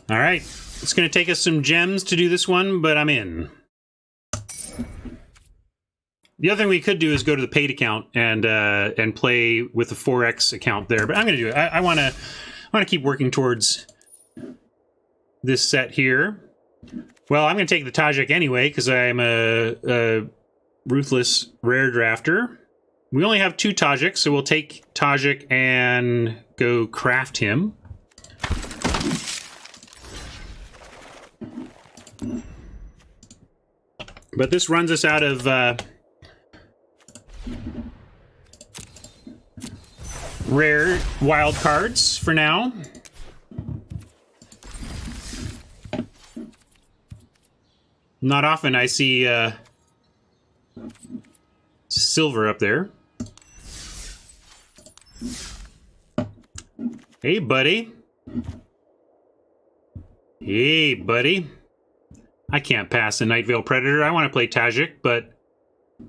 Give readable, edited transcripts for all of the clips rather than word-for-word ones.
All right, it's going to take us some gems to do this one, but I'm in. The other thing we could do is go to the paid account and play with the 4X account there, but I'm going to do it. I want to keep working towards this set here. Well, I'm going to take the Tajik anyway because I'm a ruthless rare drafter. We only have 2 Tajiks, so we'll take Tajik and go craft him. But this runs us out of rare wild cards for now. Not often I see silver up there. Hey, buddy. Hey, buddy. I can't pass the Night Veil Predator. I want to play Tajik, but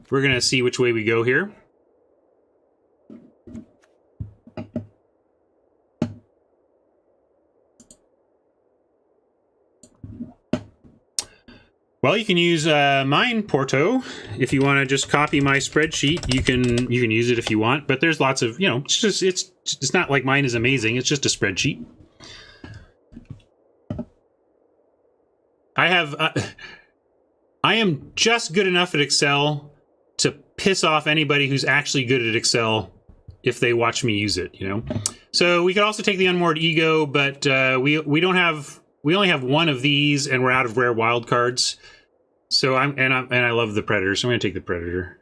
we're going to see which way we go here. Well, you can use mine, Porto. If you want to just copy my spreadsheet, you can use it if you want. But there's lots of, it's not like mine is amazing. It's just a spreadsheet. I am just good enough at Excel to piss off anybody who's actually good at Excel if they watch me use it, So we could also take the Unmoored Ego, but we only have 1 of these, and we're out of rare wild cards. So I love the Predator, so I'm going to take the Predator.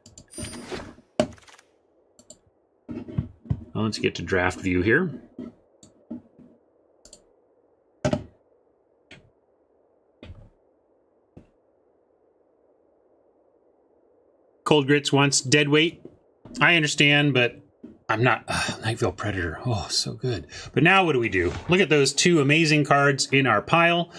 Well, let's get to draft view here. Cold Grits wants Deadweight. I understand, but I'm not... Night Veil Predator. Oh, so good. But now what do we do? Look at those 2 amazing cards in our pile.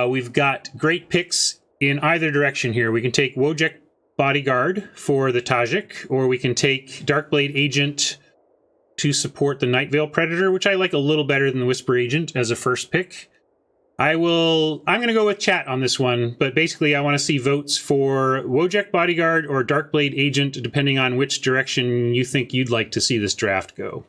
We've got great picks in either direction here. We can take Wojek Bodyguard for the Tajik, or we can take Darkblade Agent to support the Night Veil Predator, which I like a little better than the Whisper Agent as a first pick. I'm going to go with chat on this one, but basically I want to see votes for Wojek Bodyguard or Darkblade Agent, depending on which direction you think you'd like to see this draft go.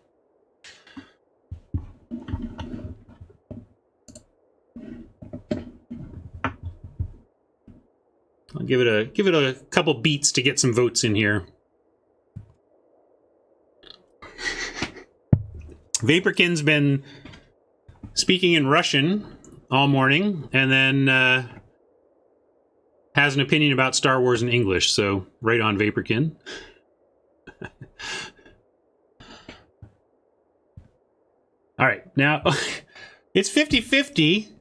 I'll give it a couple beats to get some votes in here. Vaporkin's been speaking in Russian all morning, and then has an opinion about Star Wars in English, so right on, Vaporkin. All right, now, it's 50-50.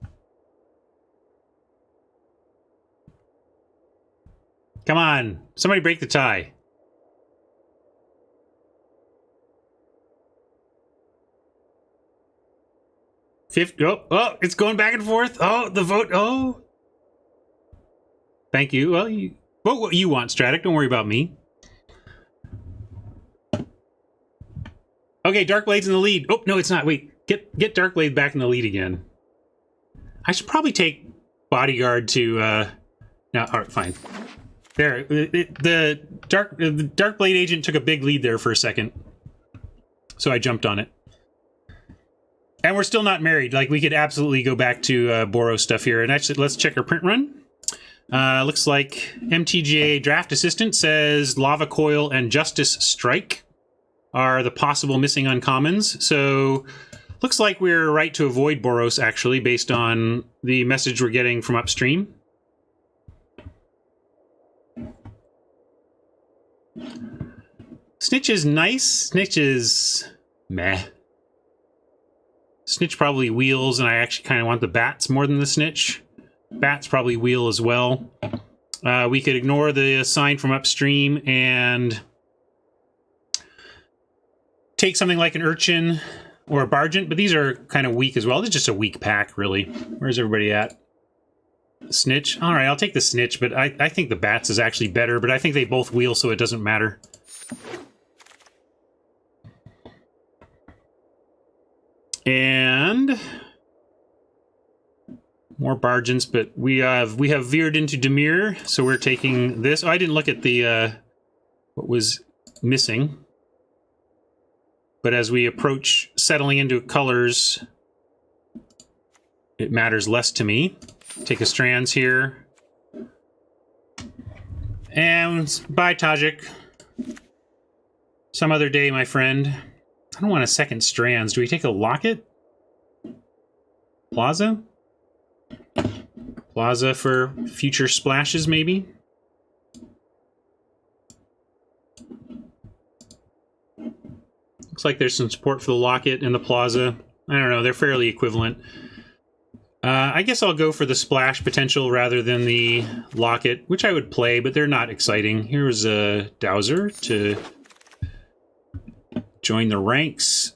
Come on, somebody break the tie. Oh, it's going back and forth. Oh, the vote. Oh. Thank you. Well, you vote what you want, Stratic. Don't worry about me. Okay, Darkblade's in the lead. Oh, no, it's not. Wait, get Darkblade back in the lead again. I should probably take Bodyguard to, no, all right, fine. There, the Darkblade Agent took a big lead there for a second. So I jumped on it. And we're still not married. Like, we could absolutely go back to Boros stuff here. And actually, let's check our print run. Looks like MTG Draft Assistant says Lava Coil and Justice Strike are the possible missing uncommons. So, looks like we're right to avoid Boros, actually, based on the message we're getting from upstream. Snitch is nice. Snitch is meh. Snitch probably wheels, and I actually kind of want the bats more than the snitch. Bats probably wheel as well. We could ignore the sign from upstream and take something like an Urchin or a Bargent, but these are kind of weak as well. This is just a weak pack, really. Where's everybody at? Snitch? All right, I'll take the Snitch, but I think the bats is actually better, but I think they both wheel, so it doesn't matter. And More Bargains, but we have veered into Demir, so we're taking this. Oh, I didn't look at the what was missing. But as we approach settling into colors, it matters less to me. Take a Strands here. And bye, Tajik. Some other day, my friend. I don't want a second Strands. Do we take a Locket? Plaza? Plaza for future splashes, maybe? Looks like there's some support for the Locket and the Plaza. I don't know, they're fairly equivalent. I guess I'll go for the splash potential rather than the Locket, which I would play, but they're not exciting. Here's a Dowser to join the ranks.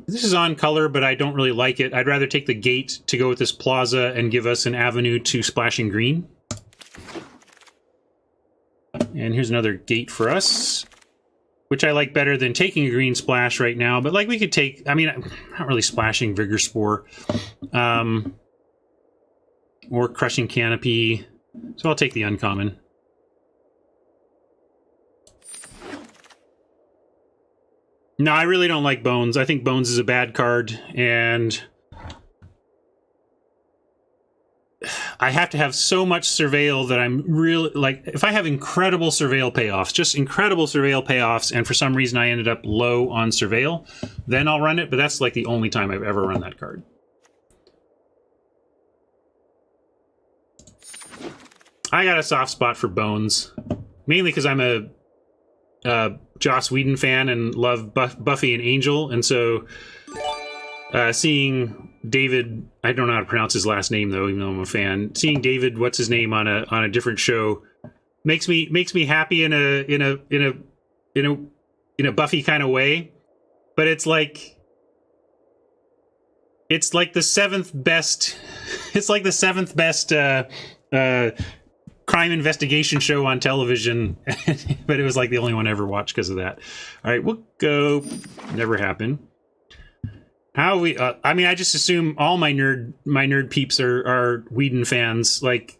This is on color, but I don't really like it. I'd rather take the Gate to go with this Plaza and give us an avenue to splashing green. And here's another Gate for us, which I like better than taking a green splash right now. But like we could take, I mean, I'm not really splashing Vigor Spore. Or Crushing Canopy. So I'll take the uncommon. No, I really don't like Bones. I think Bones is a bad card, and I have to have so much Surveil that I'm really, like, if I have incredible Surveil payoffs, just incredible Surveil payoffs, and for some reason I ended up low on Surveil, then I'll run it, but that's like the only time I've ever run that card. I got a soft spot for Bones, mainly because I'm a Joss Whedon fan and love Buffy and Angel, and so seeing David, I don't know how to pronounce his last name though, even though I'm a fan. Seeing David, what's his name, on a different show makes me happy in a Buffy kind of way, but it's like the seventh best. It's like the seventh best crime investigation show on television, but it was like the only one I ever watched because of that. All right, we'll go. Never happened. How we? I mean, I just assume all my nerd peeps are Whedon fans. Like,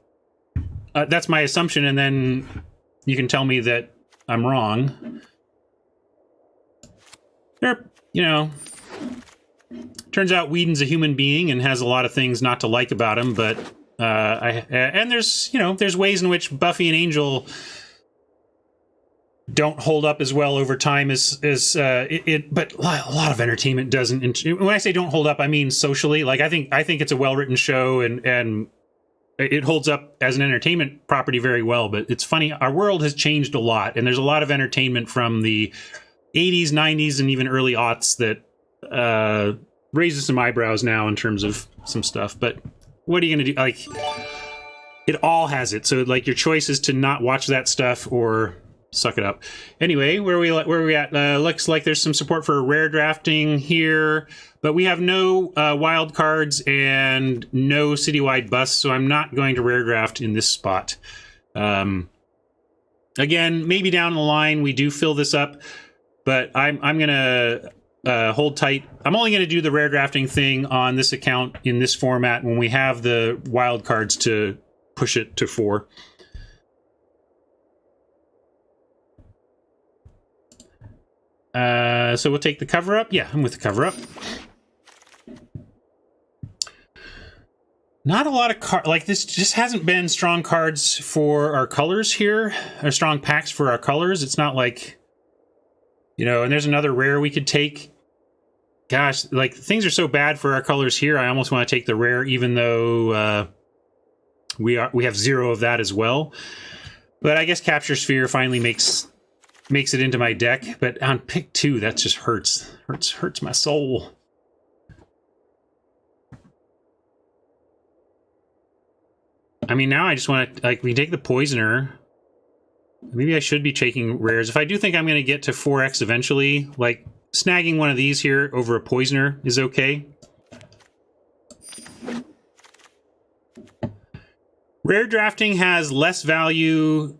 that's my assumption, and then you can tell me that I'm wrong. There, you know. Turns out Whedon's a human being and has a lot of things not to like about him, but and there's ways in which Buffy and Angel don't hold up as well over time as but a lot of entertainment doesn't. When I say don't hold up, I mean socially. Like I think it's a well-written show and it holds up as an entertainment property very well. But it's funny, our world has changed a lot, and there's a lot of entertainment from the 80s, 90s, and even early aughts that raises some eyebrows now in terms of some stuff. But what are you going to do? Like, it all has it. So, like, your choice is to not watch that stuff or suck it up. Anyway, where are we at? Looks like there's some support for rare drafting here, but we have no wild cards and no citywide busts, so I'm not going to rare draft in this spot. Again, maybe down the line we do fill this up, but I'm going to hold tight. I'm only going to do the rare drafting thing on this account in this format when we have the wild cards to push it to 4. So we'll take the cover up. Yeah, I'm with the cover up. Not a lot of cards. Like, this just hasn't been strong cards for our colors here, or strong packs for our colors. It's not like, you know, and there's another rare we could take. Gosh, like, things are so bad for our colors here. I almost want to take the rare, even though we have 0 of that as well. But I guess Capture Sphere finally makes it into my deck. But on pick 2, that just hurts my soul. I mean, now I just want to, like, we take the Poisoner. Maybe I should be taking rares. If I do think I'm going to get to 4X eventually, like, snagging one of these here over a Poisoner is okay. Rare drafting has less value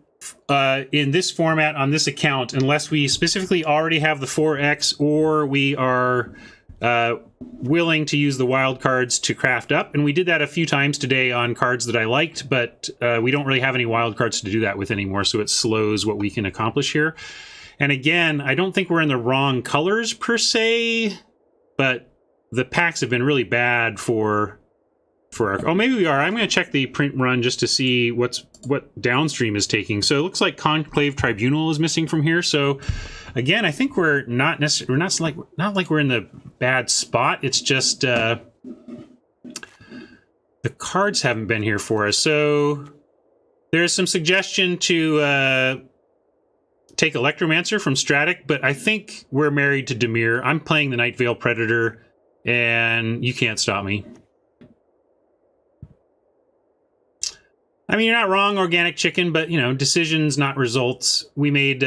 in this format on this account unless we specifically already have the 4X or we are willing to use the wild cards to craft up, and we did that a few times today on cards that I liked, but we don't really have any wild cards to do that with anymore, so it slows what we can accomplish here. And again, I don't think we're in the wrong colors per se, but the packs have been really bad for our... Oh, maybe we are. I'm going to check the print run just to see what downstream is taking. So it looks like Conclave Tribunal is missing from here. So again, I think we're not necessarily... not like we're in the bad spot. It's just the cards haven't been here for us. So there's some suggestion to take Electromancer from Stratic, but I think we're married to Dimir. I'm playing the Night Veil Predator, and you can't stop me. I mean, you're not wrong, Organic Chicken, but, you know, decisions, not results. We made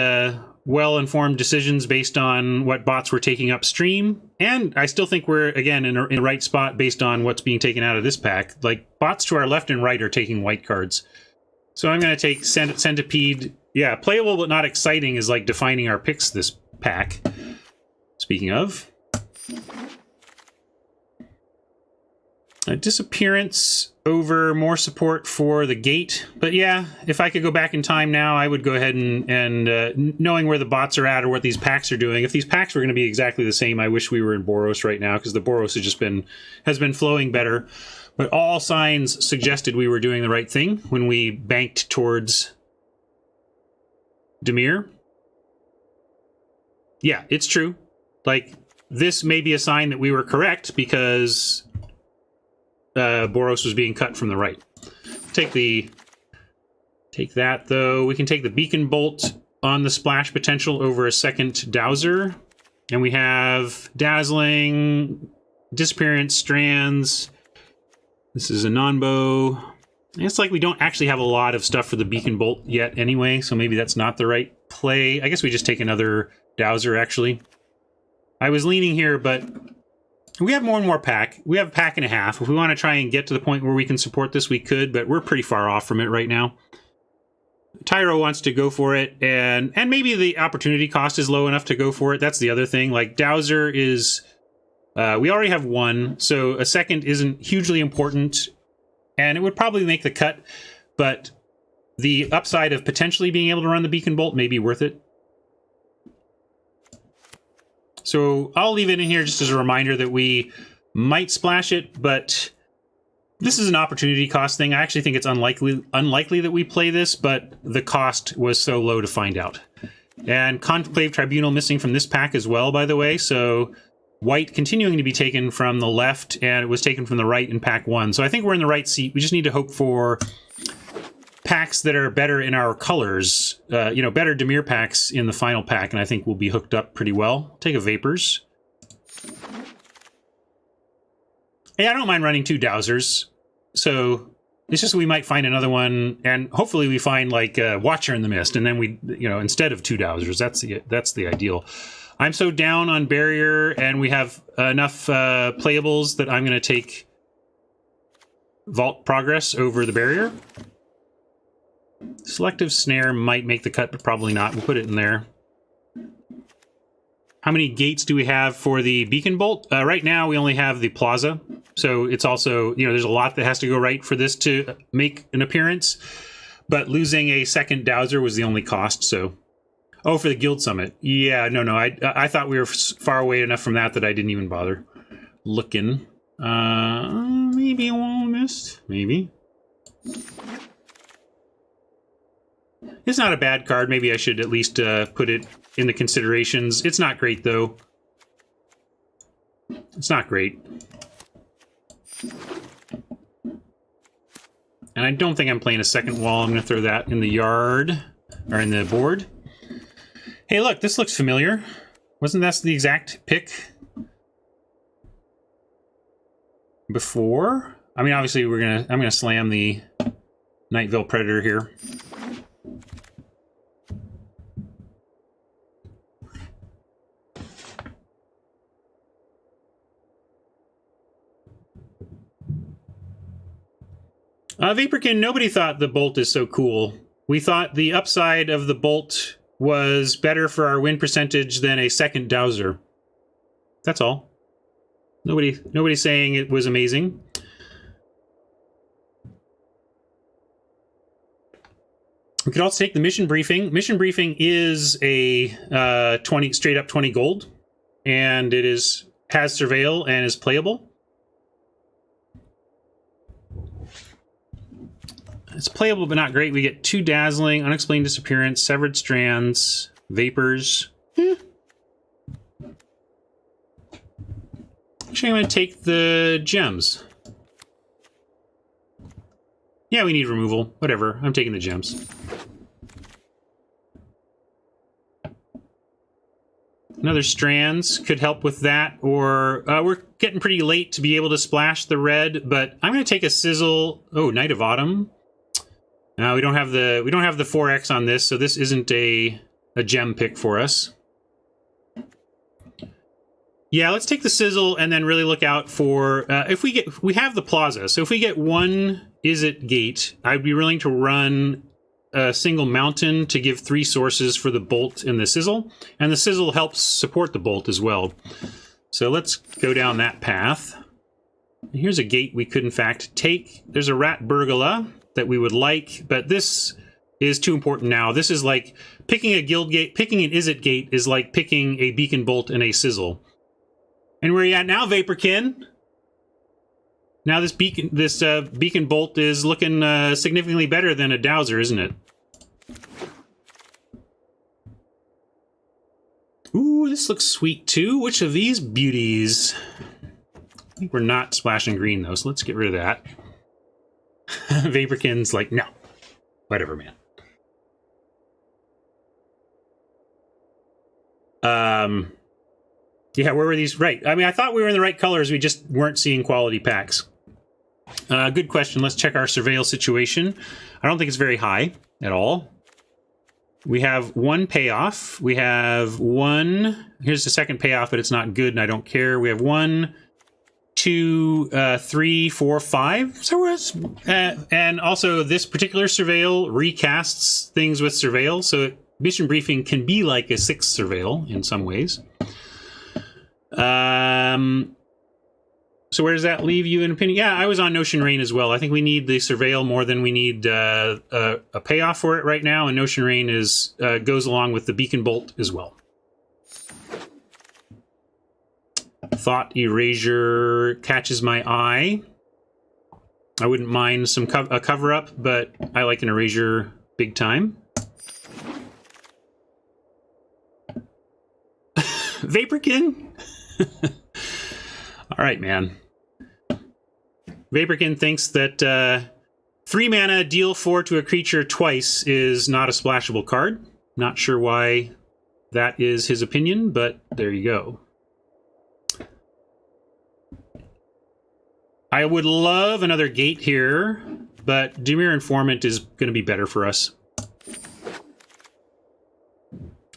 well-informed decisions based on what bots were taking upstream, and I still think we're, again, in the right spot based on what's being taken out of this pack. Like, bots to our left and right are taking white cards. So I'm going to take Centipede. Yeah, playable but not exciting is like defining our picks this pack. Speaking of... Disappearance over more support for the gate. But yeah, if I could go back in time now, I would go ahead and knowing where the bots are at or what these packs are doing. If these packs were going to be exactly the same, I wish we were in Boros right now, because the Boros has been flowing better. But all signs suggested we were doing the right thing when we banked towards Dimir. Yeah, it's true. Like, this may be a sign that we were correct, because Boros was being cut from the right. Take that, though. We can take the Beacon Bolt on the splash potential over a second Dowser. And we have Dazzling, Disappearance, Strands. This is a non-bow. It's like we don't actually have a lot of stuff for the Beacon Bolt yet anyway, so maybe that's not the right play. I guess we just take another Dowser, actually. I was leaning here, but... we have more and more pack. We have a pack and a half. If we want to try and get to the point where we can support this, we could, but we're pretty far off from it right now. Tyro wants to go for it, and maybe the opportunity cost is low enough to go for it. That's the other thing. Like, Dowser is... we already have one, so a second isn't hugely important, and it would probably make the cut, but the upside of potentially being able to run the Beacon Bolt may be worth it. So I'll leave it in here just as a reminder that we might splash it, but this is an opportunity cost thing. I actually think it's unlikely that we play this, but the cost was so low to find out. And Conclave Tribunal missing from this pack as well, by the way. So white continuing to be taken from the left, and it was taken from the right in pack 1. So I think we're in the right seat. We just need to hope for packs that are better in our colors, you know, better Dimir packs in the final pack, and I think we'll be hooked up pretty well. Take a Vapors. Yeah, I don't mind running 2 Dowsers, so it's just we might find another one, and hopefully we find, like, Watcher in the Mist, and then we, you know, instead of 2 Dowsers, that's the ideal. I'm so down on Barrier, and we have enough playables that I'm going to take Vault Progress over the Barrier. Selective Snare might make the cut, but probably not. We'll put it in there. How many gates do we have for the Beacon Bolt? Right now, we only have the Plaza. So it's also, you know, there's a lot that has to go right for this to make an appearance. But losing a second Dowser was the only cost, so... Oh, for the Guild Summit. Yeah, no. I thought we were far away enough from that I didn't even bother looking. Maybe a Wall Mist? Maybe. It's not a bad card. Maybe I should at least put it in the considerations. It's not great, though. It's not great. And I don't think I'm playing a second wall. I'm going to throw that in the yard, or in the board. Hey, look, this looks familiar. Wasn't that the exact pick before? I mean, obviously, I'm gonna slam the Night Veil Predator here. Vaporkin, nobody thought the Bolt is so cool. We thought the upside of the Bolt was better for our win percentage than a second Dowser. That's all. Nobody's saying it was amazing. We could also take the mission briefing. Mission briefing is a 20 straight up 20 gold, and it has surveil and is playable. It's playable, but not great. We get 2 dazzling, unexplained disappearance, severed strands, vapors. Actually, I'm going to take the gems. Yeah, we need removal. Whatever. I'm taking the gems. Another strands could help with that, or we're getting pretty late to be able to splash the red, but I'm going to take a sizzle. Oh, Night of Autumn. No, we don't have the 4X on this, so this isn't a gem pick for us. Yeah, let's take the sizzle and then really look out for we have the plaza. So if we get 1 Izzet gate, I'd be willing to run a single mountain to give 3 sources for the bolt and the sizzle, and the sizzle helps support the bolt as well. So let's go down that path. And here's a gate we could in fact take. There's a rat burgala that we would like, but this is too important now. This is like picking a guild gate, picking an Izzet gate is like picking a beacon bolt and a sizzle. And where are you at now, Vaporkin? Now this beacon bolt is looking significantly better than a dowser, isn't it? Ooh, this looks sweet too. Which of these beauties? I think we're not splashing green though, so let's get rid of that. Vaporkin's like, no. Whatever, man. Yeah, where were these? Right. I mean, I thought we were in the right colors. We just weren't seeing quality packs. Good question. Let's check our surveil situation. I don't think it's very high at all. We have 1 payoff. We have 1. Here's the second payoff, but it's not good, and I don't care. We have 1, 2, 3, 4, 5. So and also this particular surveil recasts things with surveil. So mission briefing can be like a 6th surveil in some ways. So where does that leave you in opinion? Yeah, I was on Notion Rain as well. I think we need the surveil more than we need a payoff for it right now, and Notion Rain is goes along with the beacon bolt as well. Thought Erasure catches my eye. I wouldn't mind some a cover up, but I like an Erasure big time. Vaporkin. All right, man. Vaporkin thinks that 3 mana, deal 4 to a creature twice is not a splashable card. Not sure why that is his opinion, but there you go. I would love another gate here, but Dimir Informant is going to be better for us.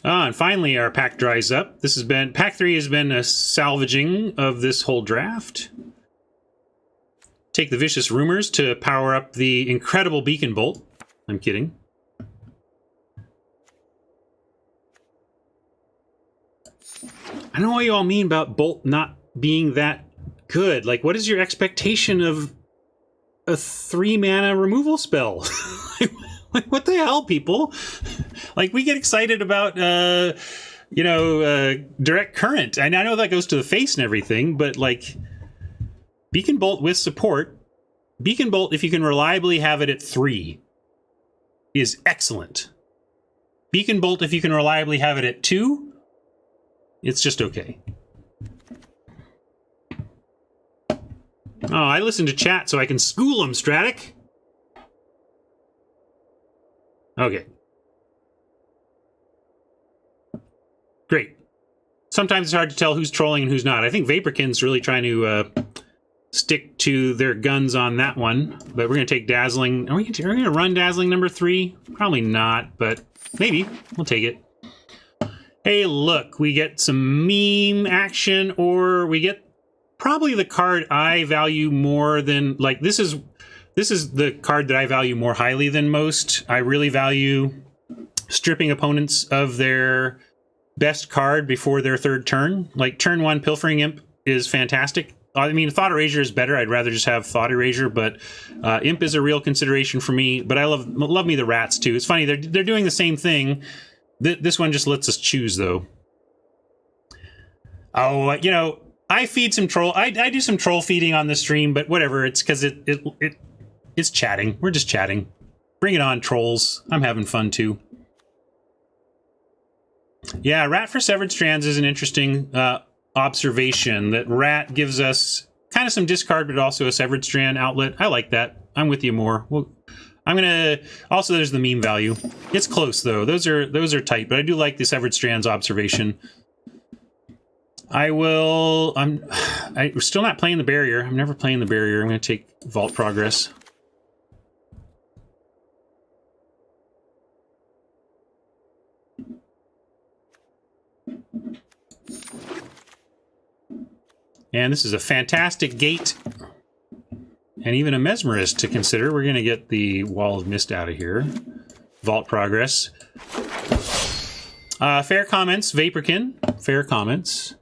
Ah, and finally our pack dries up. This has been, pack 3 has been a salvaging of this whole draft. Take the Vicious Rumors to power up the incredible Beacon Bolt. I'm kidding. I don't know what you all mean about Bolt not being that good. Like, what is your expectation of a 3 mana removal spell? Like, what the hell, people? Like, we get excited about, you know, direct current. And I know that goes to the face and everything, but, like, Beacon Bolt with support, Beacon Bolt, if you can reliably have it at 3, is excellent. Beacon Bolt, if you can reliably have it at 2, it's just okay. Oh, I listen to chat so I can school them, Stratic. Okay. Great. Sometimes it's hard to tell who's trolling and who's not. I think Vaporkin's really trying to stick to their guns on that one. But we're going to take Dazzling. Are we going to run Dazzling number 3? Probably not, but maybe. We'll take it. Hey, look. We get some meme action, or we get probably the card I value more than... Like, this is the card that I value more highly than most. I really value stripping opponents of their best card before their 3rd turn. Like, turn 1 Pilfering Imp is fantastic. I mean, Thought Erasure is better. I'd rather just have Thought Erasure, but Imp is a real consideration for me. But I love me the rats too. It's funny, they're doing the same thing. This one just lets us choose though. Oh, you know, I feed some troll. I do some troll feeding on the stream, but whatever. It's because it's chatting. We're just chatting. Bring it on, trolls. I'm having fun too. Yeah, rat for severed strands is an interesting observation. That rat gives us kind of some discard, but also a severed strand outlet. I like that. I'm with you more. Well, I'm gonna. Also, there's the meme value. It's close though. Those are tight, but I do like the severed strands observation. I'm still not playing the barrier. I'm never playing the barrier. I'm going to take Vault Progress. And this is a fantastic gate. And even a Mesmerist to consider. We're going to get the Wall of Mist out of here. Vault Progress. Fair comments, Vaporkin. Fair comments.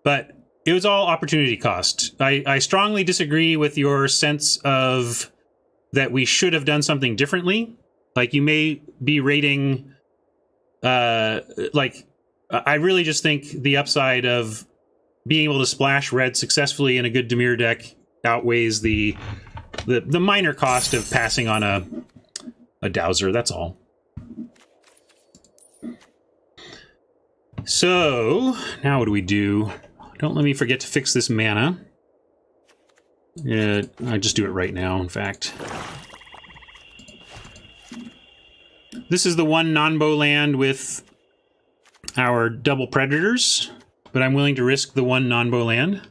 But it was all opportunity cost. I strongly disagree with your sense of that we should have done something differently. Like, you may be rating... like, I really just think the upside of being able to splash red successfully in a good Dimir deck outweighs the minor cost of passing on a Dowser, that's all. So, now what do we do? Don't let me forget to fix this mana. Yeah, I just do it right now, in fact. This is the one non-bow land with our double predators, but I'm willing to risk the one non-bow land.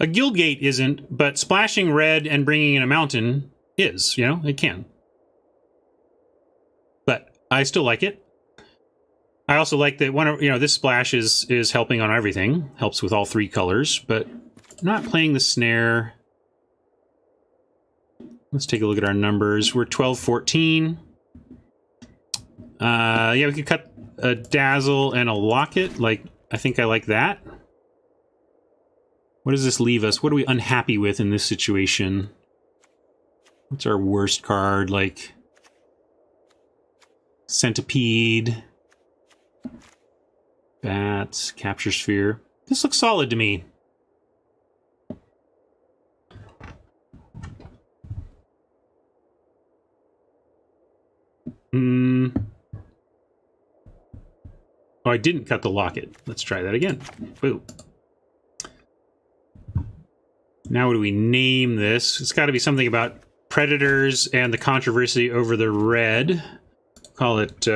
A Guildgate isn't, but splashing red and bringing in a mountain is, you know, it can. But I still like it. I also like that one, you know, this splash is helping on everything, helps with all three colors, but I'm not playing the snare. Let's take a look at our numbers. We're 12, 14. Yeah, we could cut a Dazzle and a Locket. Like, I think I like that. What does this leave us? What are we unhappy with in this situation? What's our worst card? Like, Centipede. Bats. Capture Sphere. This looks solid to me. Oh, I didn't cut the Locket. Let's try that again. Boo. Now what do we name this? It's got to be something about predators and the controversy over the red. Call it,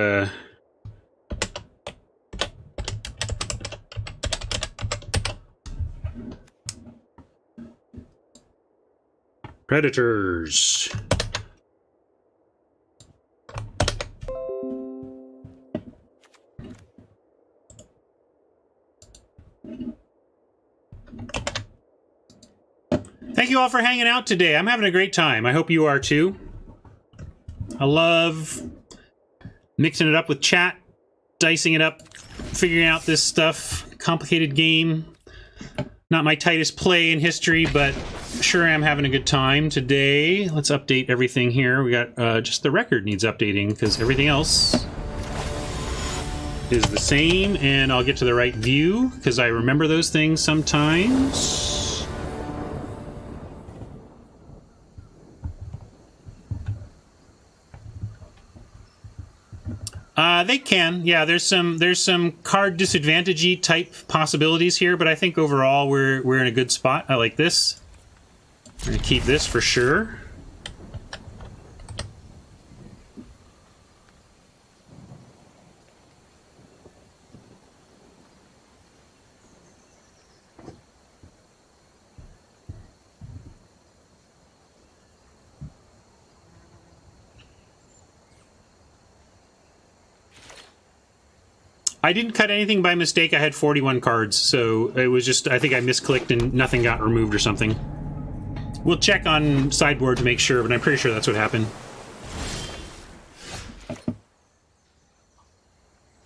Predators. Thank you all for hanging out today. I'm having a great time. I hope you are too. I love mixing it up with chat, dicing it up, figuring out this stuff. Complicated game. Not my tightest play in history, but sure am having a good time today. Let's update everything here. We got just the record needs updating because everything else is the same, and I'll get to the right view because I remember those things sometimes. They can, yeah. There's some card disadvantage-y type possibilities here, but I think overall we're in a good spot. I like this. I'm gonna keep this for sure. I didn't cut anything by mistake. I had 41 cards, so it was just, I think I misclicked and nothing got removed or something. We'll check on sideboard to make sure, but I'm pretty sure that's what happened.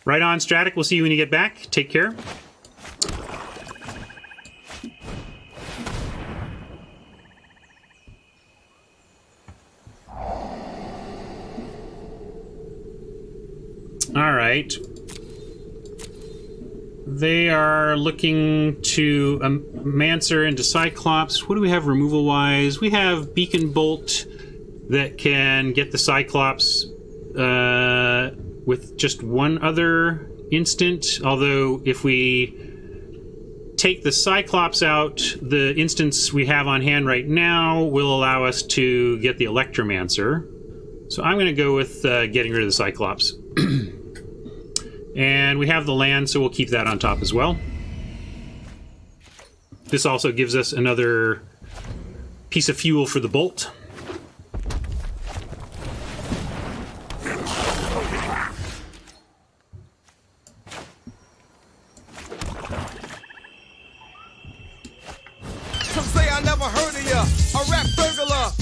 Right on, Stratic. We'll see you when you get back. Take care. All right. They are looking to Mancer into Cyclops. What do we have removal-wise? We have Beacon Bolt that can get the Cyclops with just one other instant. Although, if we take the Cyclops out, the instance we have on hand right now will allow us to get the Electromancer. So I'm going to go with getting rid of the Cyclops. And we have the land, so we'll keep that on top as well. This also gives us another piece of fuel for the bolt. Some say I never heard of ya, a rap burglar.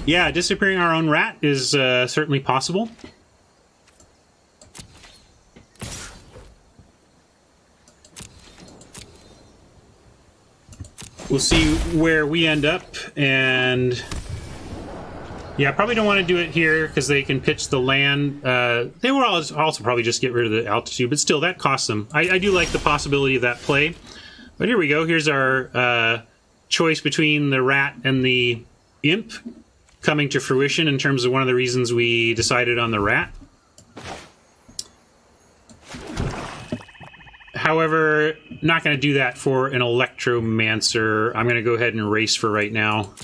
Yeah, disappearing our own rat is certainly possible. We'll see where we end up, and yeah, I probably don't want to do it here because they can pitch the land. They will also probably just get rid of the altitude, but still, that costs them. I do like the possibility of that play. But here we go. Here's our choice between the rat and the imp coming to fruition in terms of one of the reasons we decided on the rat. However, not going to do that for an Electromancer. I'm going to go ahead and race for right now.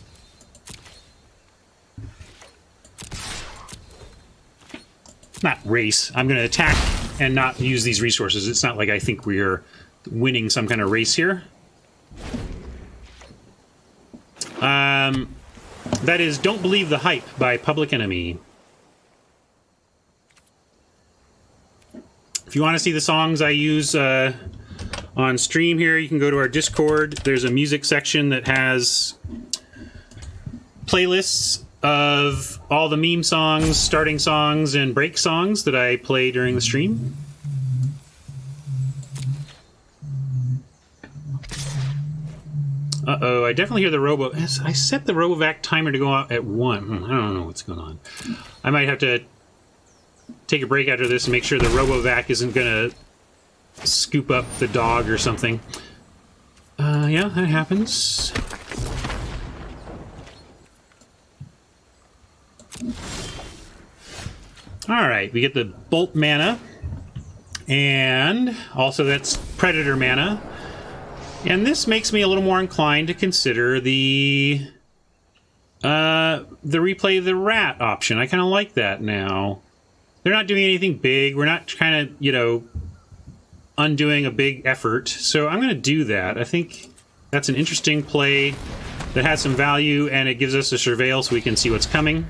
Not race. I'm going to attack and not use these resources. It's not like I think we're winning some kind of race here. That is Don't Believe the Hype by Public Enemy. If you want to see the songs I use on stream here, you can go to our Discord. There's a music section that has playlists of all the meme songs, starting songs, and break songs that I play during the stream. Uh-oh, I definitely hear the robo... I set the RoboVac timer to go out at 1. I don't know what's going on. I might have to take a break after this and make sure the RoboVac isn't going to scoop up the dog or something. Yeah, that happens. Alright, we get the Bolt mana. And also that's Predator mana. And this makes me a little more inclined to consider the replay the rat option. I kind of like that now. They're not doing anything big. We're not kind of, you know, undoing a big effort. So I'm going to do that. I think that's an interesting play that has some value, and it gives us a surveil so we can see what's coming.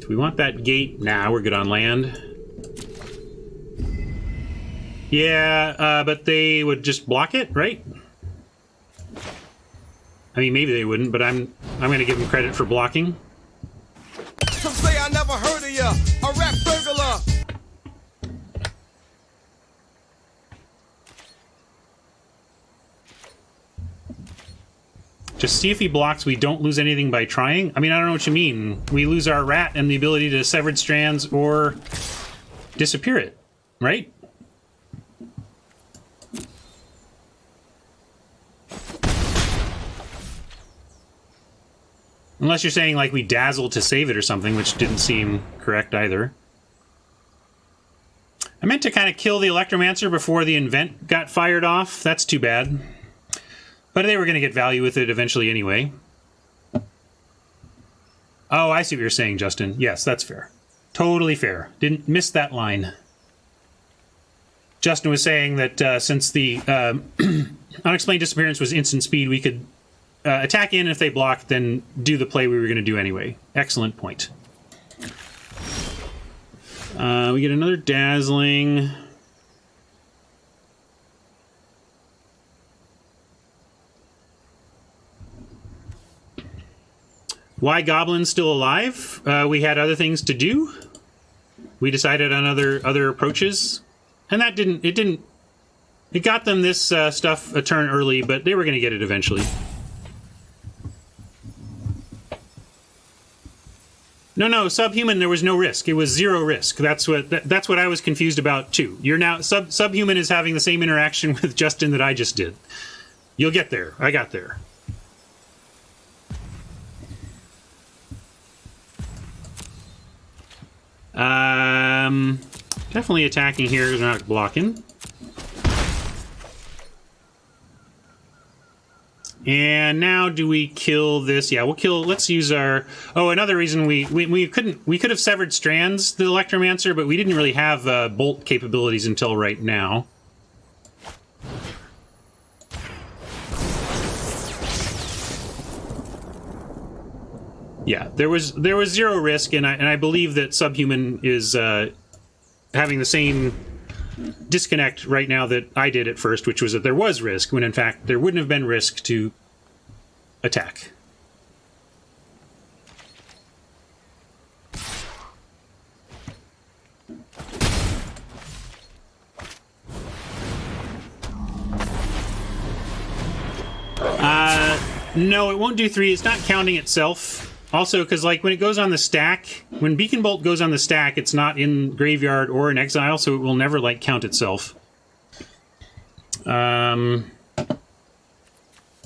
We want that gate. Nah, we're good on land. Yeah, but they would just block it, right? I mean, maybe they wouldn't, but I'm going to give them credit for blocking. Some say I never heard of ya, a rap burglar. Just see if he blocks. We don't lose anything by trying. I mean, I don't know what you mean. We lose our rat and the ability to severed strands or disappear it, right? Unless you're saying, like, we dazzle to save it or something, which didn't seem correct either. I meant to kind of kill the Electromancer before the invent got fired off. That's too bad. But they were going to get value with it eventually anyway. Oh, I see what you're saying, Justin. Yes, that's fair. Totally fair. Didn't miss that line. Justin was saying that since the unexplained disappearance was instant speed, we could attack in, and if they blocked, then do the play we were going to do anyway. Excellent point. We get another dazzling. Why Goblin's still alive? We had other things to do. We decided on other approaches, and that it got them this stuff a turn early, but they were going to get it eventually. No, subhuman. There was no risk. It was 0 risk. That's what I was confused about too. You're now subhuman is having the same interaction with Justin that I just did. You'll get there. I got there. Definitely attacking here because we're not blocking. And now do we kill this? Yeah, we'll kill, let's use our, oh, another reason we could have severed strands, the Electromancer, but we didn't really have bolt capabilities until right now. Yeah, there was 0 risk, and I believe that Subhuman is having the same disconnect right now that I did at first, which was that there was risk, when in fact there wouldn't have been risk to attack. No, it won't do 3. It's not counting itself. Also, because like when it goes on the stack, when Beacon Bolt goes on the stack, it's not in Graveyard or in Exile, so it will never like count itself.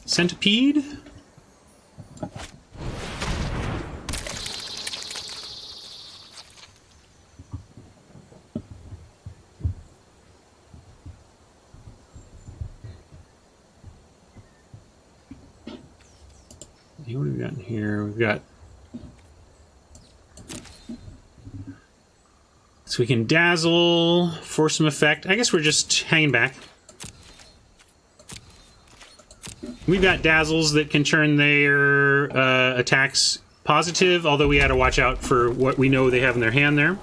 Centipede? What have we got in here? We've got... So we can dazzle, force some effect. I guess we're just hanging back. We've got dazzles that can turn their attacks positive, although we had to watch out for what we know they have in their hand there.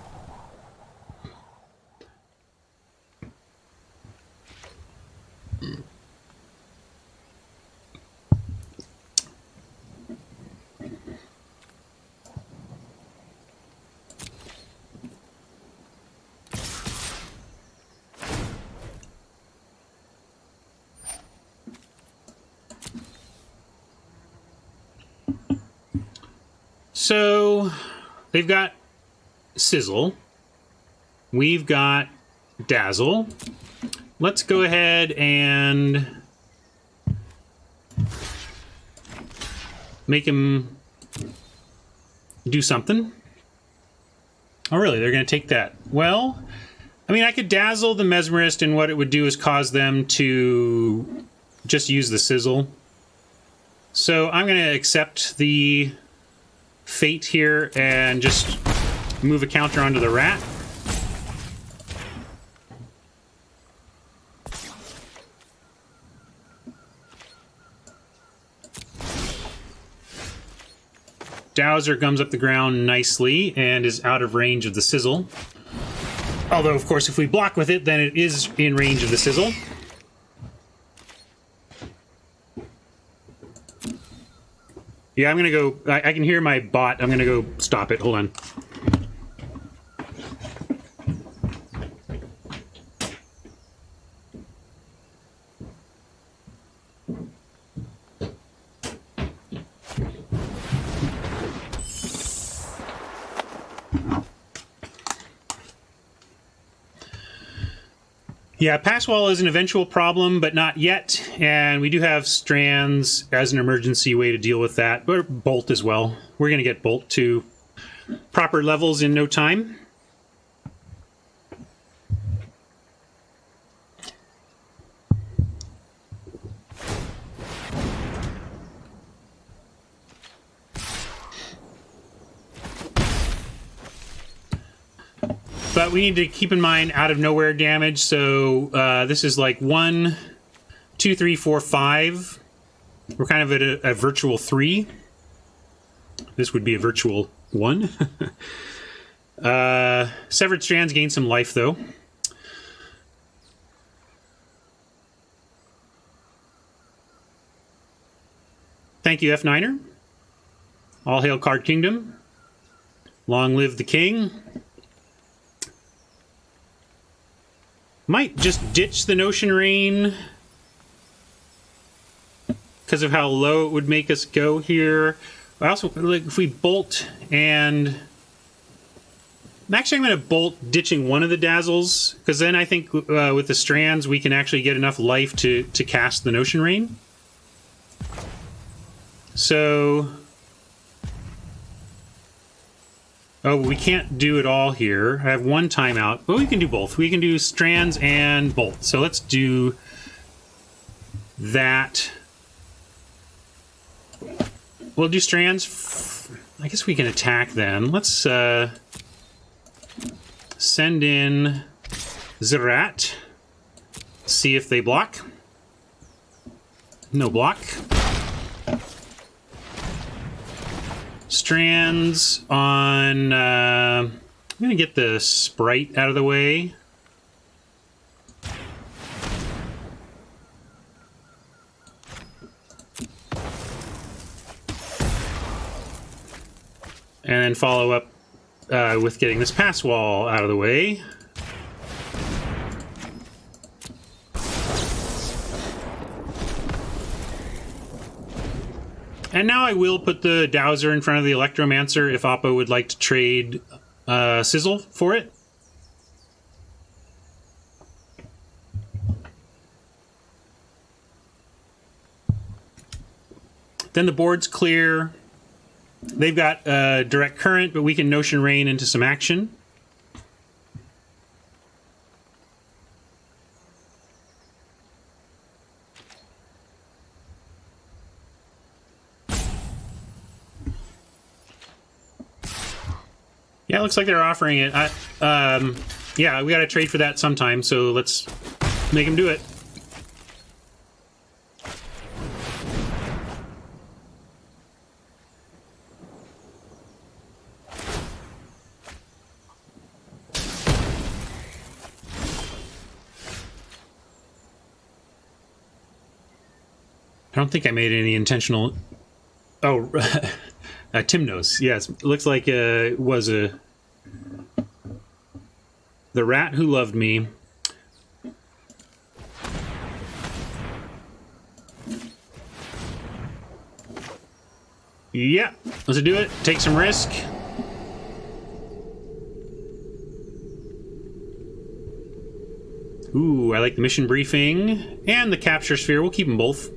So, they've got Sizzle. We've got Dazzle. Let's go ahead and make him do something. Oh, really? They're going to take that. Well, I mean, I could Dazzle the Mesmerist, and what it would do is cause them to just use the Sizzle. So I'm going to accept the fate here and just move a counter onto the rat. Dowser comes up the ground nicely and is out of range of the Sizzle. Although, of course, if we block with it, then it is in range of the Sizzle. Yeah, I'm gonna go... I can hear my bot. I'm gonna go stop it. Hold on. Yeah, pass wall is an eventual problem, but not yet. And we do have strands as an emergency way to deal with that, but bolt as well. We're going to get bolt to proper levels in no time. But we need to keep in mind out of nowhere damage. So this is like 1, 2, 3, 4, 5. We're kind of at a virtual 3. This would be a virtual 1. Severed Strands gain some life, though. Thank you, F9er. All hail Card Kingdom. Long live the king. Might just ditch the Notion Rain because of how low it would make us go here. I also, like, if we bolt and... Actually, I'm going to bolt ditching one of the Dazzles, because then I think with the Strands we can actually get enough life to cast the Notion Rain. So... Oh, we can't do it all here. I have one timeout, but we can do both. We can do Strands and Bolt. So let's do that. We'll do Strands. I guess we can attack then. Let's send in Zerat. See if they block. No block. Strands on... I'm going to get the Sprite out of the way. And then follow up with getting this pass wall out of the way. And now I will put the Dowser in front of the Electromancer if Oppo would like to trade Sizzle for it. Then the board's clear. They've got direct current, but we can Notion Rain into some action. Yeah, it looks like they're offering it. Yeah, we got to trade for that sometime, so let's make them do it. I don't think I made any intentional... Oh, Timnos. Yes, looks like it was the rat who loved me. Yeah, let's do it. Take some risk. Ooh, I like the mission briefing and the capture sphere. We'll keep them both.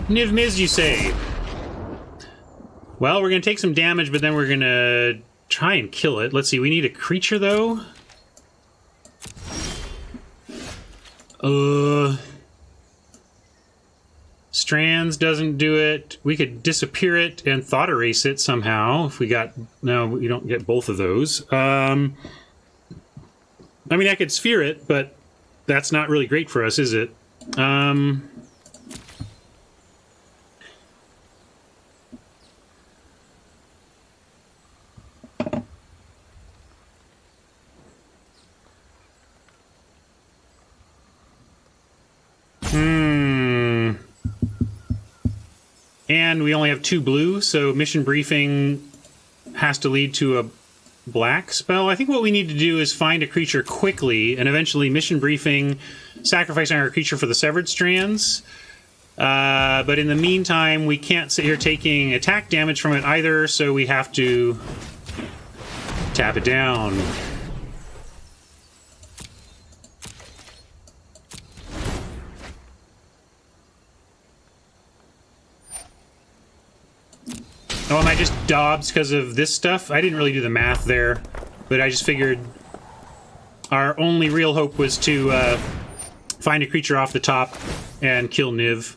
Niv Miz, you say? Well, we're going to take some damage, but then we're going to try and kill it. Let's see, we need a creature, though. Strands doesn't do it. We could disappear it and thought erase it somehow if we got... No, we don't get both of those. I mean, I could sphere it, but that's not really great for us, is it? And we only have 2 blue, so mission briefing has to lead to a black spell. I think what we need to do is find a creature quickly, and eventually mission briefing, sacrificing our creature for the Severed Strands. But in the meantime, we can't sit here taking attack damage from it either, so we have to tap it down. Oh, am I just Dobbs because of this stuff? I didn't really do the math there, but I just figured our only real hope was to find a creature off the top and kill Niv.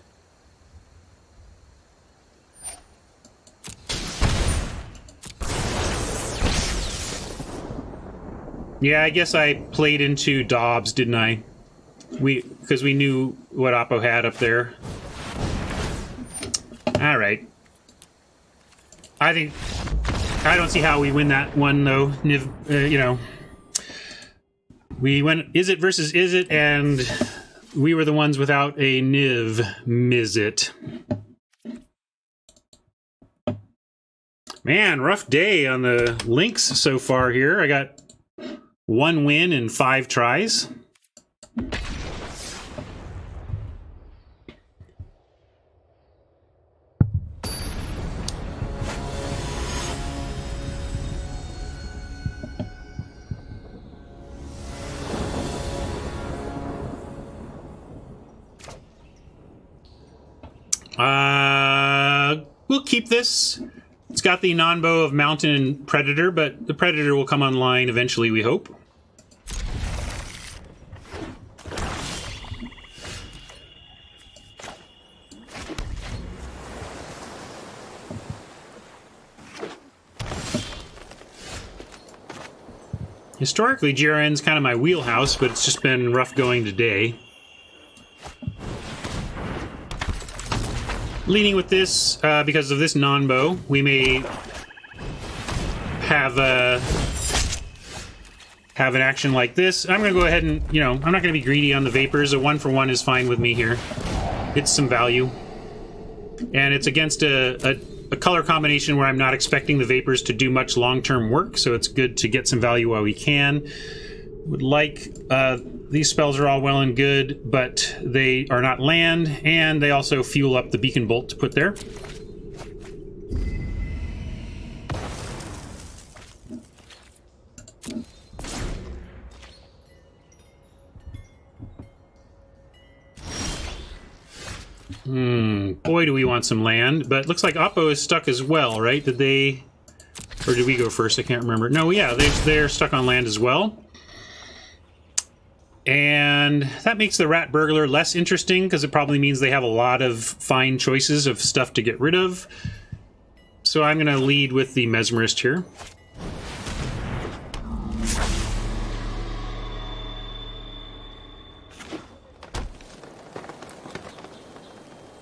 Yeah, I guess I played into Dobbs, didn't I? Because we knew what Oppo had up there. All right. I don't see how we win that one though. Niv, you know, we went is it versus is it, and we were the ones without a Niv Mizzet. Man, rough day on the links so far here. I got 1 win in 5 tries. We'll keep this. It's got the non-bow of Mountain and Predator, but the Predator will come online eventually, we hope. Historically, GRN's kind of my wheelhouse, but it's just been rough going today. Leaning with this, because of this non-bow, we may have an action like this. I'm going to go ahead and, you know, I'm not going to be greedy on the Vapors. A 1-for-1 is fine with me here. It's some value. And it's against a color combination where I'm not expecting the Vapors to do much long-term work, so it's good to get some value while we can. Would like, these spells are all well and good, but they are not land, and they also fuel up the Beacon Bolt to put there. Boy, do we want some land, but looks like Oppo is stuck as well, right? Did they... Or did we go first? I can't remember. No, yeah, they're stuck on land as well. And that makes the Rat Burglar less interesting, because it probably means they have a lot of fine choices of stuff to get rid of. So I'm going to lead with the Mesmerist here.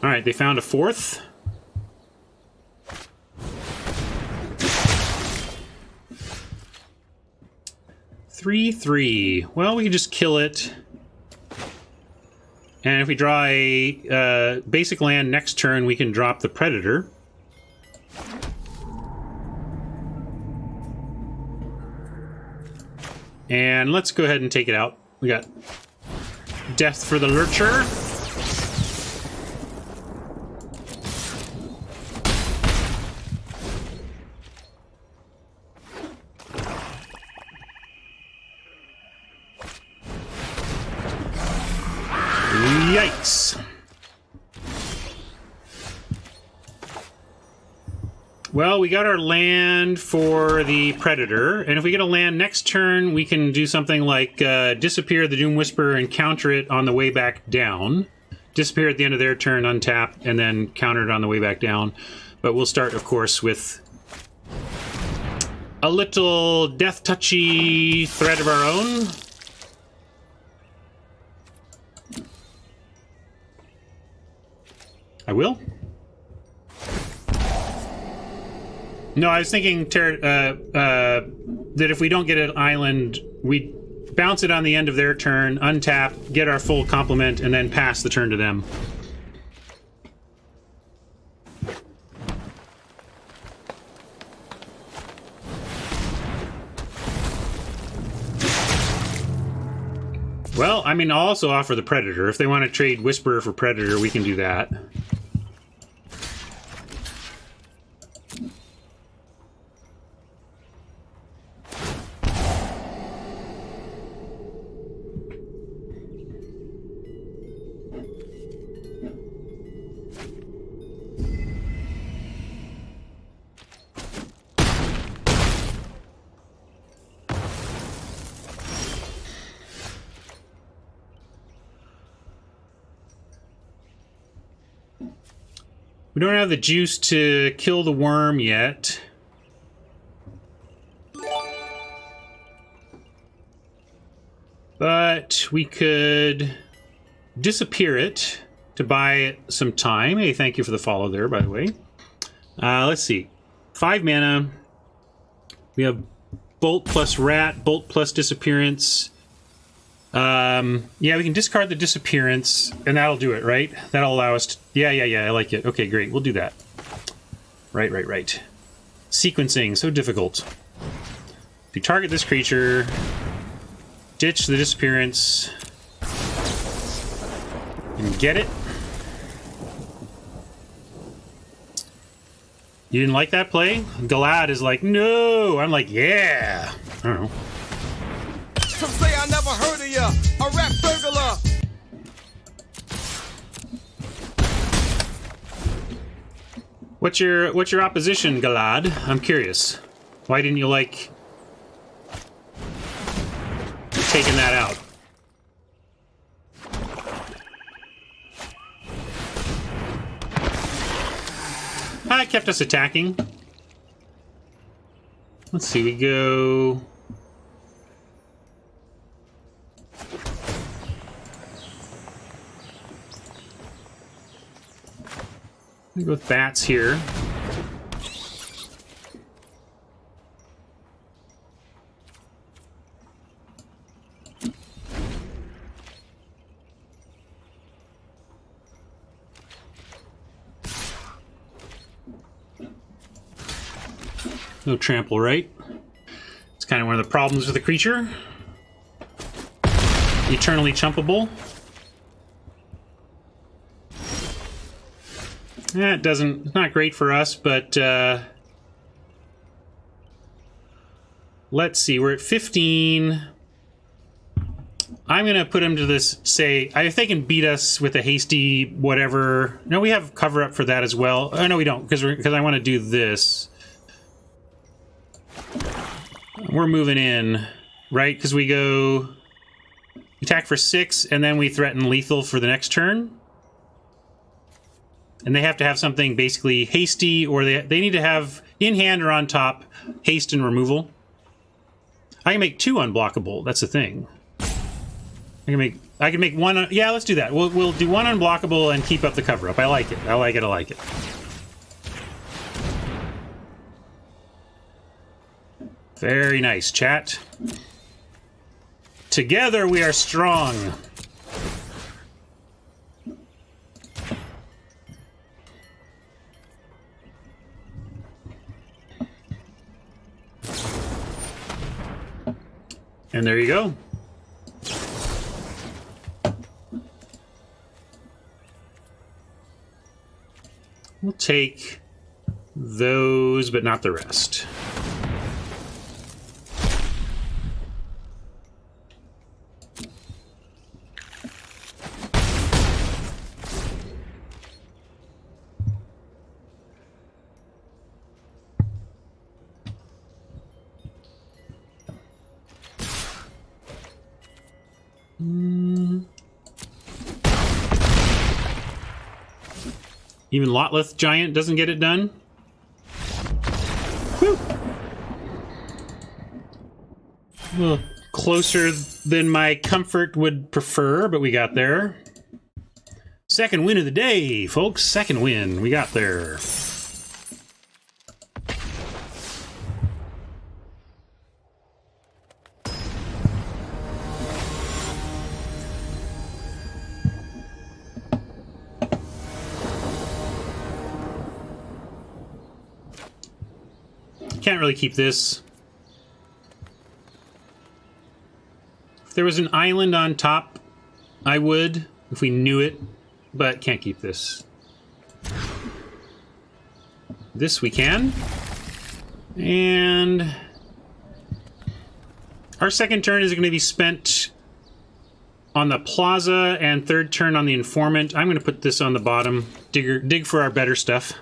Alright, they found a 4th. Three. Well, we can just kill it. And if we draw a basic land next turn, we can drop the Predator. And let's go ahead and take it out. We got Death for the Lurcher. Yikes. Well, we got our land for the Predator, and if we get a land next turn, we can do something like disappear the Doom Whisperer and counter it on the way back down. Disappear at the end of their turn, untap, and then counter it on the way back down. But we'll start, of course, with a little death-touchy threat of our own. I will. No, I was thinking that if we don't get an island, we bounce it on the end of their turn, untap, get our full complement, and then pass the turn to them. Well, I mean, I'll also offer the Predator. If they want to trade Whisperer for Predator, we can do that. We don't have the juice to kill the worm yet. But we could disappear it to buy some time. Hey, thank you for the follow there, by the way. Let's see. 5 mana. We have Bolt plus Rat, Bolt plus Disappearance. Yeah, we can discard the Disappearance, and that'll do it, right? That'll allow us to... Yeah, I like it. Okay, great. We'll do that. Right. Sequencing, so difficult. If you target this creature, ditch the Disappearance, and get it. You didn't like that play? Galad is like, no! I'm like, yeah! I don't know. Some say I never heard of ya, a rap burglar. What's your opposition, Galad? I'm curious. Why didn't you like taking that out? It kept us attacking. Let's see, we go... We go with bats here. No trample, right? It's kind of one of the problems with the creature. Eternally chumpable. That doesn't... not great for us, but... let's see, we're at 15. I'm going to put him to this, say... if they can beat us with a hasty whatever... No, we have cover up for that as well. Oh, no, we don't, because I want to do this. We're moving in, right? Because we go attack for 6, and then we threaten lethal for the next turn. And they have to have something basically hasty, or they need to have in hand or on top haste and removal. I can make 2 unblockable. That's the thing. I can make 1. Yeah, let's do that. We'll do 1 unblockable and keep up the cover up. I like it. I like it. Very nice, chat. Together we are strong. And there you go. We'll take those, but not the rest. Even Lotleth Giant doesn't get it done. Whew. A little closer than my comfort would prefer, but we got there. Second win of the day, folks. Second win. We got there. Can't really keep this. If there was an island on top, I would, if we knew it, but can't keep this. This we can. And our second turn is going to be spent on the plaza, and third turn on the informant. I'm going to put this on the bottom. Dig for our better stuff.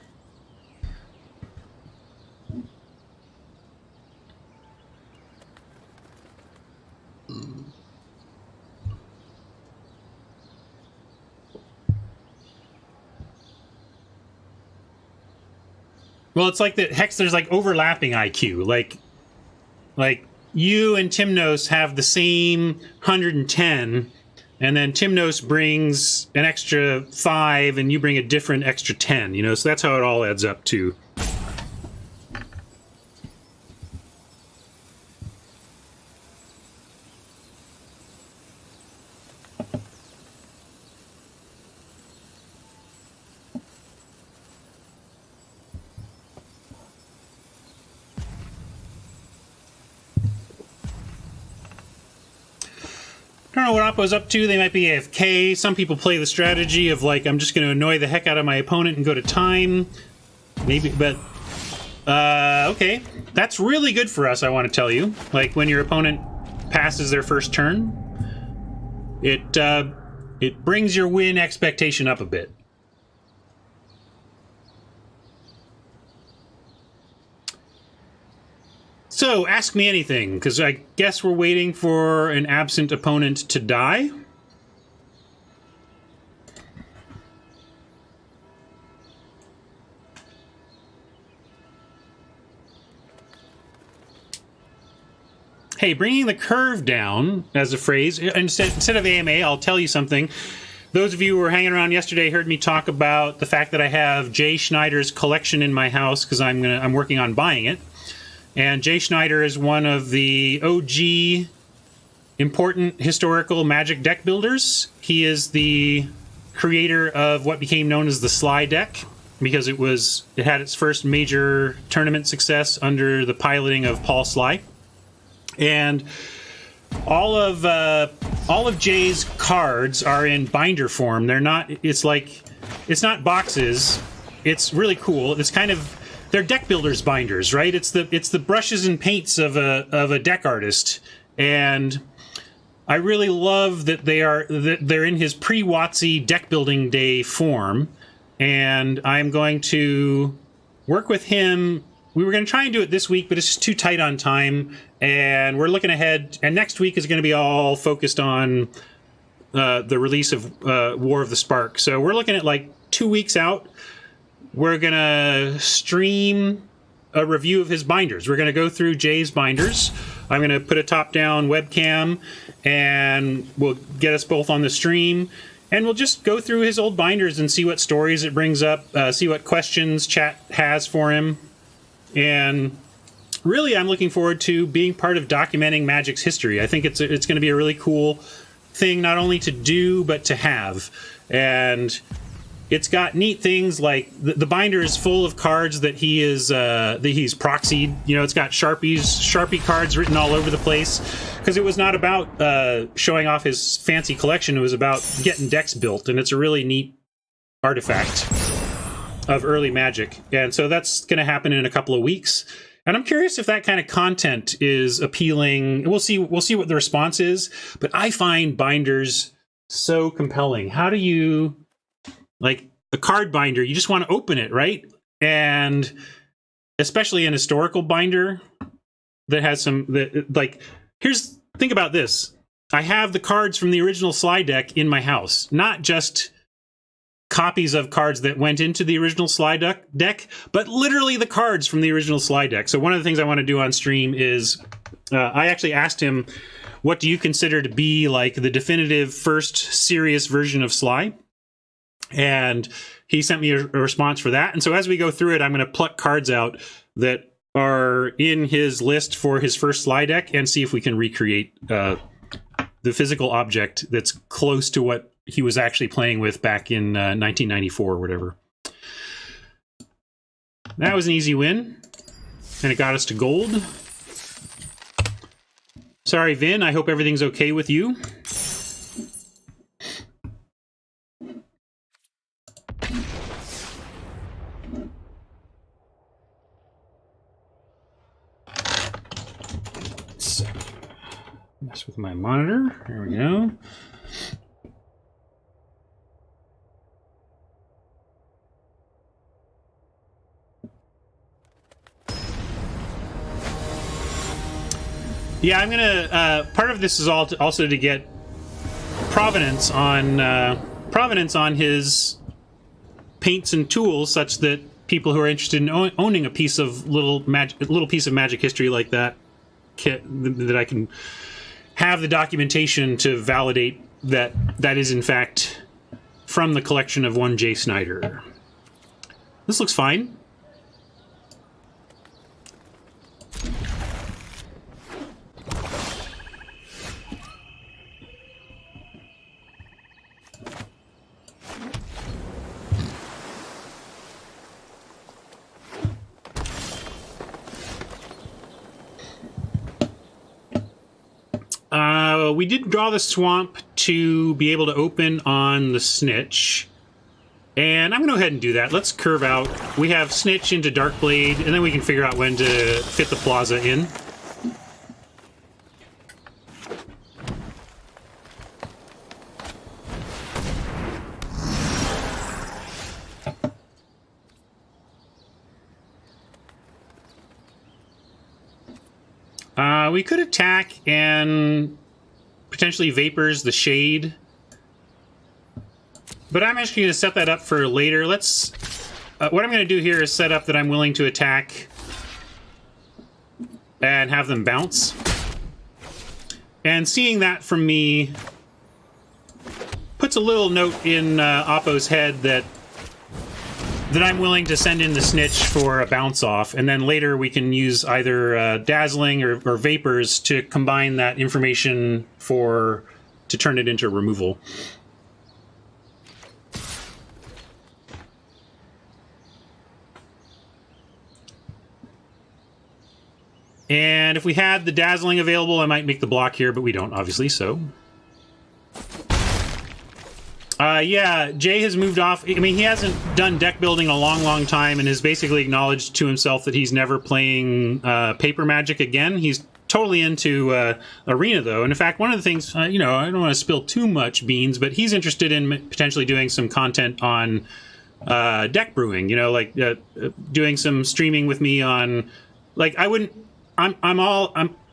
Well, it's like the Hex, there's like overlapping IQ. Like you and Timnos have the same 110, and then Timnos brings an extra 5, and you bring a different extra 10, you know, so that's how it all adds up to. I don't know what Oppo's up to. They might be AFK. Some people play the strategy of, like, I'm just going to annoy the heck out of my opponent and go to time. Maybe, but... okay. That's really good for us, I want to tell you. Like, when your opponent passes their first turn, it brings your win expectation up a bit. So, ask me anything, because I guess we're waiting for an absent opponent to die. Hey, bringing the curve down as a phrase, instead of AMA, I'll tell you something. Those of you who were hanging around yesterday heard me talk about the fact that I have Jay Schneider's collection in my house because I'm working on buying it. And Jay Schneider is one of the OG important historical Magic deck builders. He is the creator of what became known as the Sly deck because it had its first major tournament success under the piloting of Paul Sly. And all of Jay's cards are in binder form. They're not. It's not boxes. It's really cool. It's kind of. They're deck builders binders, right? It's the brushes and paints of a deck artist, and I really love that they're in his pre-WotC deck building day form, and I'm going to work with him. We were going to try and do it this week, but it's just too tight on time, and we're looking ahead. And next week is going to be all focused on the release of War of the Spark. So we're looking at like 2 weeks out. We're going to stream a review of his binders. We're going to go through Jay's binders. I'm going to put a top-down webcam, and we'll get us both on the stream. And we'll just go through his old binders and see what stories it brings up, see what questions chat has for him. And really, I'm looking forward to being part of documenting Magic's history. I think it's going to be a really cool thing, not only to do, but to have. And it's got neat things like the binder is full of cards that he's proxied. You know, it's got Sharpie cards written all over the place because it was not about showing off his fancy collection. It was about getting decks built, and it's a really neat artifact of early Magic. And so that's going to happen in a couple of weeks. And I'm curious if that kind of content is appealing. We'll see what the response is. But I find binders so compelling. How do you... Like a card binder, you just want to open it, right? And especially an historical binder that has think about this. I have the cards from the original Sly deck in my house, not just copies of cards that went into the original Sly deck, but literally the cards from the original Sly deck. So one of the things I want to do on stream is I actually asked him, what do you consider to be like the definitive first serious version of Sly? And he sent me a response for that. And so as we go through it, I'm going to pluck cards out that are in his list for his first Sly deck and see if we can recreate the physical object that's close to what he was actually playing with back in 1994 or whatever. That was an easy win, and it got us to gold. Sorry, Vin. I hope everything's okay with you. Mess with my monitor. There we go. Yeah, I'm gonna. Part of this is also to get provenance on his paints and tools, such that people who are interested in owning a piece of little piece of Magic history like that that I can have the documentation to validate that that is in fact from the collection of one J. Snyder. This looks fine. We did draw the swamp to be able to open on the snitch. And I'm going to go ahead and do that. Let's curve out. We have snitch into Darkblade, and then we can figure out when to fit the plaza in. We could attack and potentially vapors the shade. But I'm actually going to set that up for later. Let's... what I'm going to do here is set up that I'm willing to attack and have them bounce. And seeing that from me puts a little note in Oppo's head that I'm willing to send in the snitch for a bounce off, and then later we can use either dazzling or vapors to combine that information to turn it into removal. And if we had the dazzling available, I might make the block here, but we don't, obviously, so... yeah, Jay has moved off. I mean, he hasn't done deck building in a long, long time and has basically acknowledged to himself that he's never playing paper Magic again. He's totally into Arena, though. And in fact, one of the things, you know, I don't want to spill too much beans, but he's interested in potentially doing some content on deck brewing, you know, like doing some streaming with me on, like, my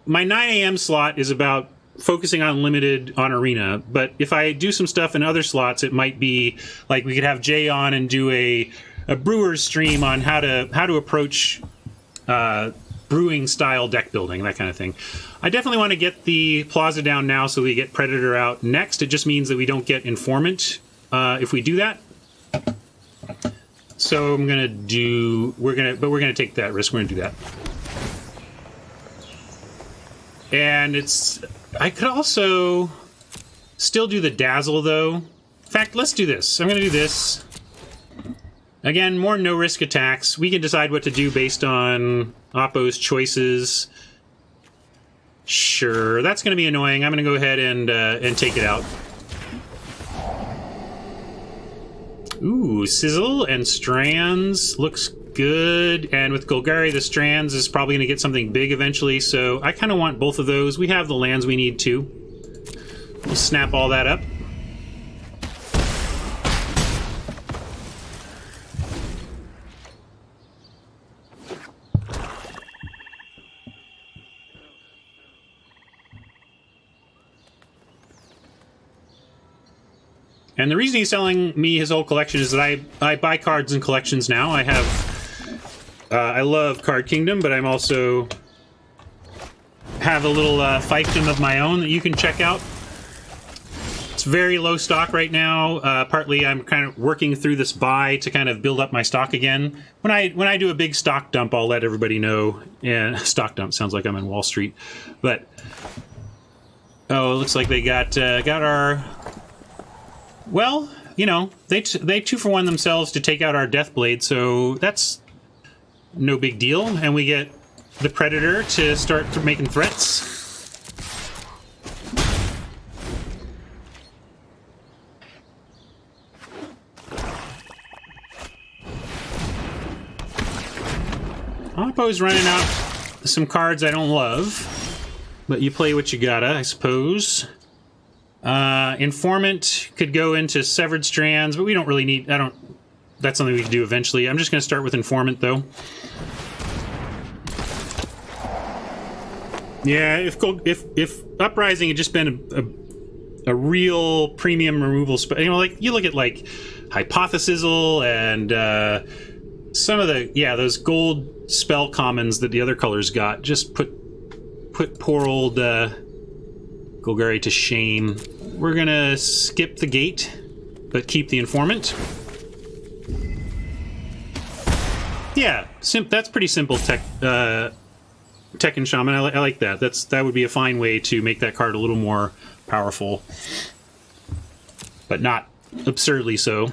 9 a.m. slot is about focusing on limited on Arena, but if I do some stuff in other slots, it might be like we could have Jay on and do a brewer's stream on how to approach brewing style deck building, that kind of thing. I definitely want to get the Plaza down now so we get Predator out next. It just means that we don't get Informant if we do that. So we're gonna take that risk. We're gonna do that. And I could also still do the Dazzle, though. In fact, let's do this. I'm going to do this. Again, more no-risk attacks. We can decide what to do based on Oppo's choices. Sure, that's going to be annoying. I'm going to go ahead and take it out. Ooh, Sizzle and Strands looks good, and with Golgari, the Strands is probably going to get something big eventually, so I kind of want both of those. We have the lands we need too. We'll snap all that up. And the reason he's selling me his old collection is that I buy cards in collections now. I love Card Kingdom, but I'm also have a little fiefdom of my own that you can check out. It's very low stock right now. Partly I'm kind of working through this buy to kind of build up my stock again. When I do a big stock dump, I'll let everybody know. And stock dump sounds like I'm in Wall Street, but oh, it looks like they got our. Well, you know, they 2-for-1 themselves to take out our Deathblade, so that's no big deal. And we get the Predator to start making threats. Oppo's running out some cards I don't love, but you play what you gotta, I suppose. Informant could go into Severed Strands, but we don't really need... That's something we can do eventually. I'm just going to start with Informant, though. Yeah, if Uprising had just been a real premium removal spell, you know, like you look at like Hypothesizzle and some of the those gold spell commons that the other colors got, just put put poor old Golgari to shame. We're gonna skip the gate, but keep the informant. Yeah, that's pretty simple tech and Shaman. I like that. That would be a fine way to make that card a little more powerful, but not absurdly so.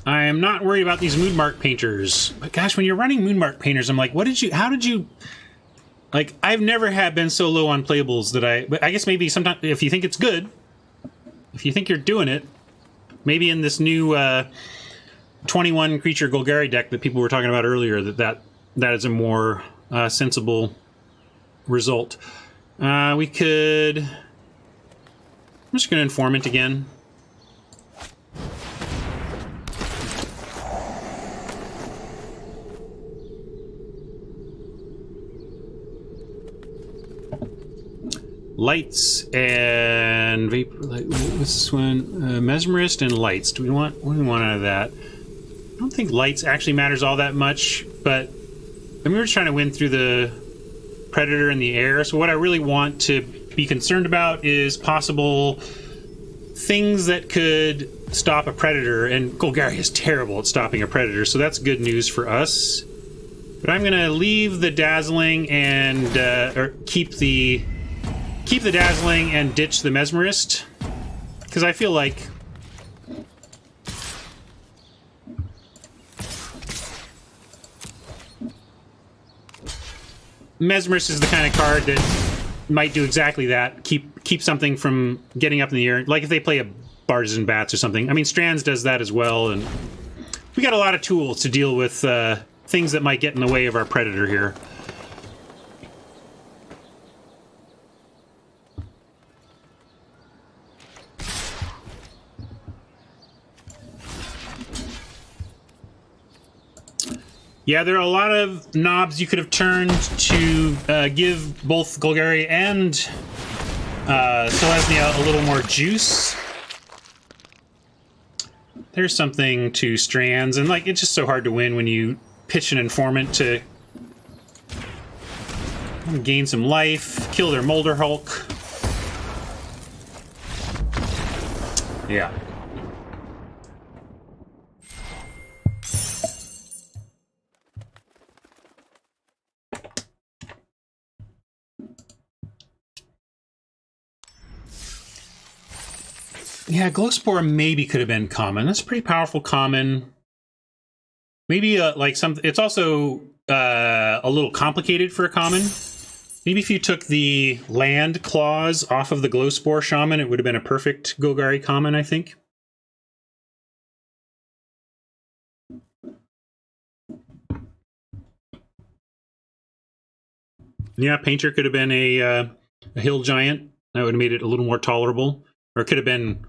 I am not worried about these Moonmark Painters. But gosh, when you're running Moonmark Painters, I'm like, how did you... Like, I've never been so low on playables that but I guess maybe sometimes, if you think it's good, if you think you're doing it, maybe in this new 21 creature Golgari deck that people were talking about earlier, that is a more sensible result. We could... I'm just going to Informant again. Lights and vapor. What's this one? Mesmerist and lights. What do we want out of that? I don't think lights actually matters all that much, but I mean, we're trying to win through the Predator in the air. So what I really want to be concerned about is possible things that could stop a Predator, and Golgari is terrible at stopping a Predator, so that's good news for us. But I'm gonna leave the Dazzling and or keep the Dazzling and ditch the Mesmerist, because I feel like Mesmerist is the kind of card that might do exactly that. Keep something from getting up in the air, like if they play a Bartizan Bats or something. I mean, Strands does that as well, and we got a lot of tools to deal with things that might get in the way of our Predator here. Yeah, there are a lot of knobs you could have turned to give both Golgari and Selesnya a little more juice. There's something to Strands, and like it's just so hard to win when you pitch an Informant to gain some life, kill their Molder Hulk. Yeah. Yeah, Glowspore maybe could have been common. That's a pretty powerful common. Maybe like some. It's also a little complicated for a common. Maybe if you took the land clause off of the Glowspore Shaman, it would have been a perfect Golgari common, I think. Yeah, Painter could have been a Hill Giant. That would have made it a little more tolerable. Or it could have been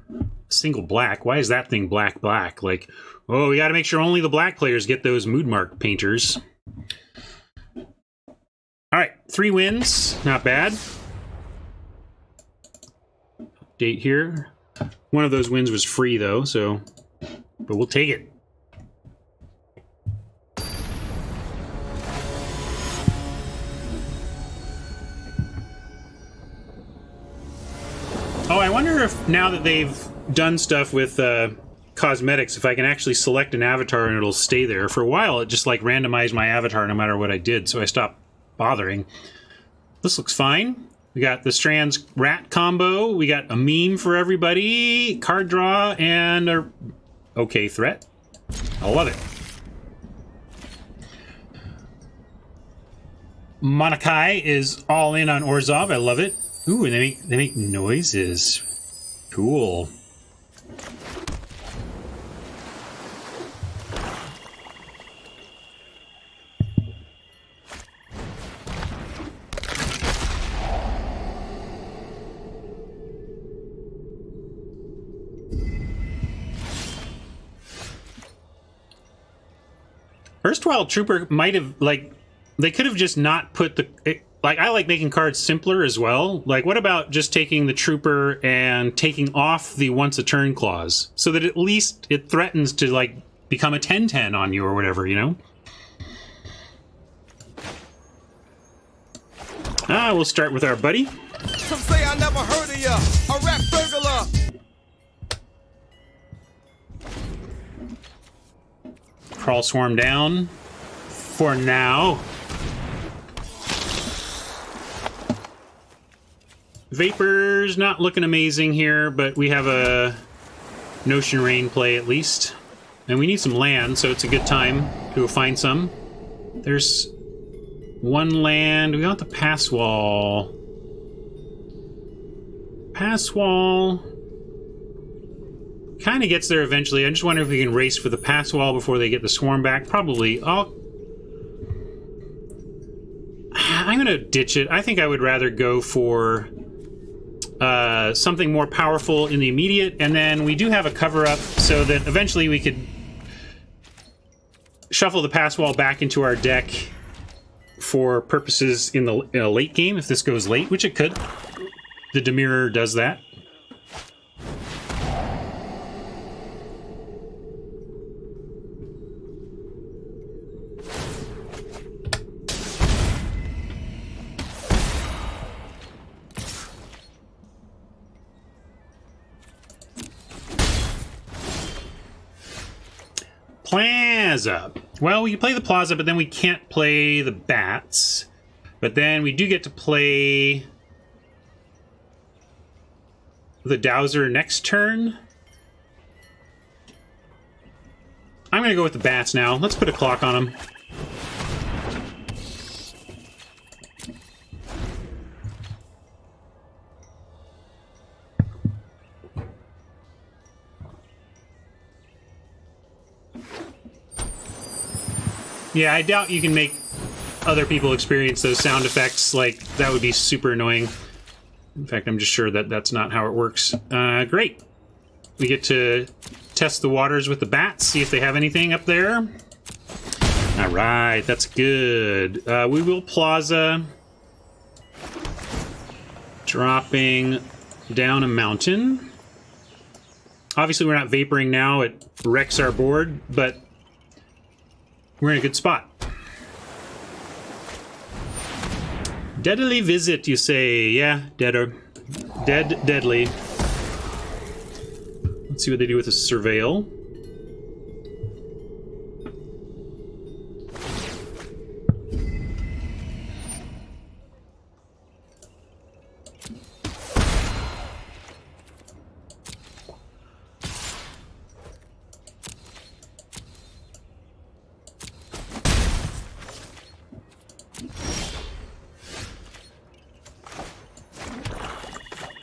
single black. Why is that thing black? Like, oh, we got to make sure only the black players get those Moonmark Painters. All right, 3 wins. Not bad. Update here. One of those wins was free, though, so... But we'll take it. Oh, I wonder if now that they've done stuff with cosmetics, if I can actually select an avatar and it'll stay there. For a while, it just like randomized my avatar no matter what I did, so I stopped bothering. This looks fine. We got the Strands Rat combo. We got a meme for everybody, card draw, and a okay threat. I love it. Monakai is all in on Orzhov. I love it. Ooh, and they make noises. Cool. Erstwhile Trooper might have, like, they could have just not put the... Like, I like making cards simpler as well. Like, what about just taking the Trooper and taking off the once a turn clause so that at least it threatens to, like, become a 10-10 on you or whatever, you know? We'll start with our buddy. Some say I never heard of ya, a rap burglar. Crawl Swarm down for now. Vapor's not looking amazing here, but we have a Notion Rain play at least. And we need some land, so it's a good time to go find some. There's one land. We want the pass wall. Pass wall kind of gets there eventually. I just wonder if we can race for the pass wall before they get the swarm back. Probably. I'm going to ditch it. I think I would rather go for something more powerful in the immediate, and then we do have a cover-up so that eventually we could shuffle the pass wall back into our deck for purposes in a late game, if this goes late, which it could. The Demirror does that. Plaza. Well, we can play the Plaza, but then we can't play the Bats. But then we do get to play the Dowser next turn. I'm going to go with the Bats now. Let's put a clock on them. Yeah, I doubt you can make other people experience those sound effects. Like, that would be super annoying. In fact, I'm just sure that that's not how it works. Great. We get to test the waters with the Bats, see if they have anything up there. All right, that's good. We will Plaza. Dropping down a mountain. Obviously, we're not vaporing now. It wrecks our board, but we're in a good spot. Deadly visit, you say? Yeah, deader. Deadly. Let's see what they do with the surveil.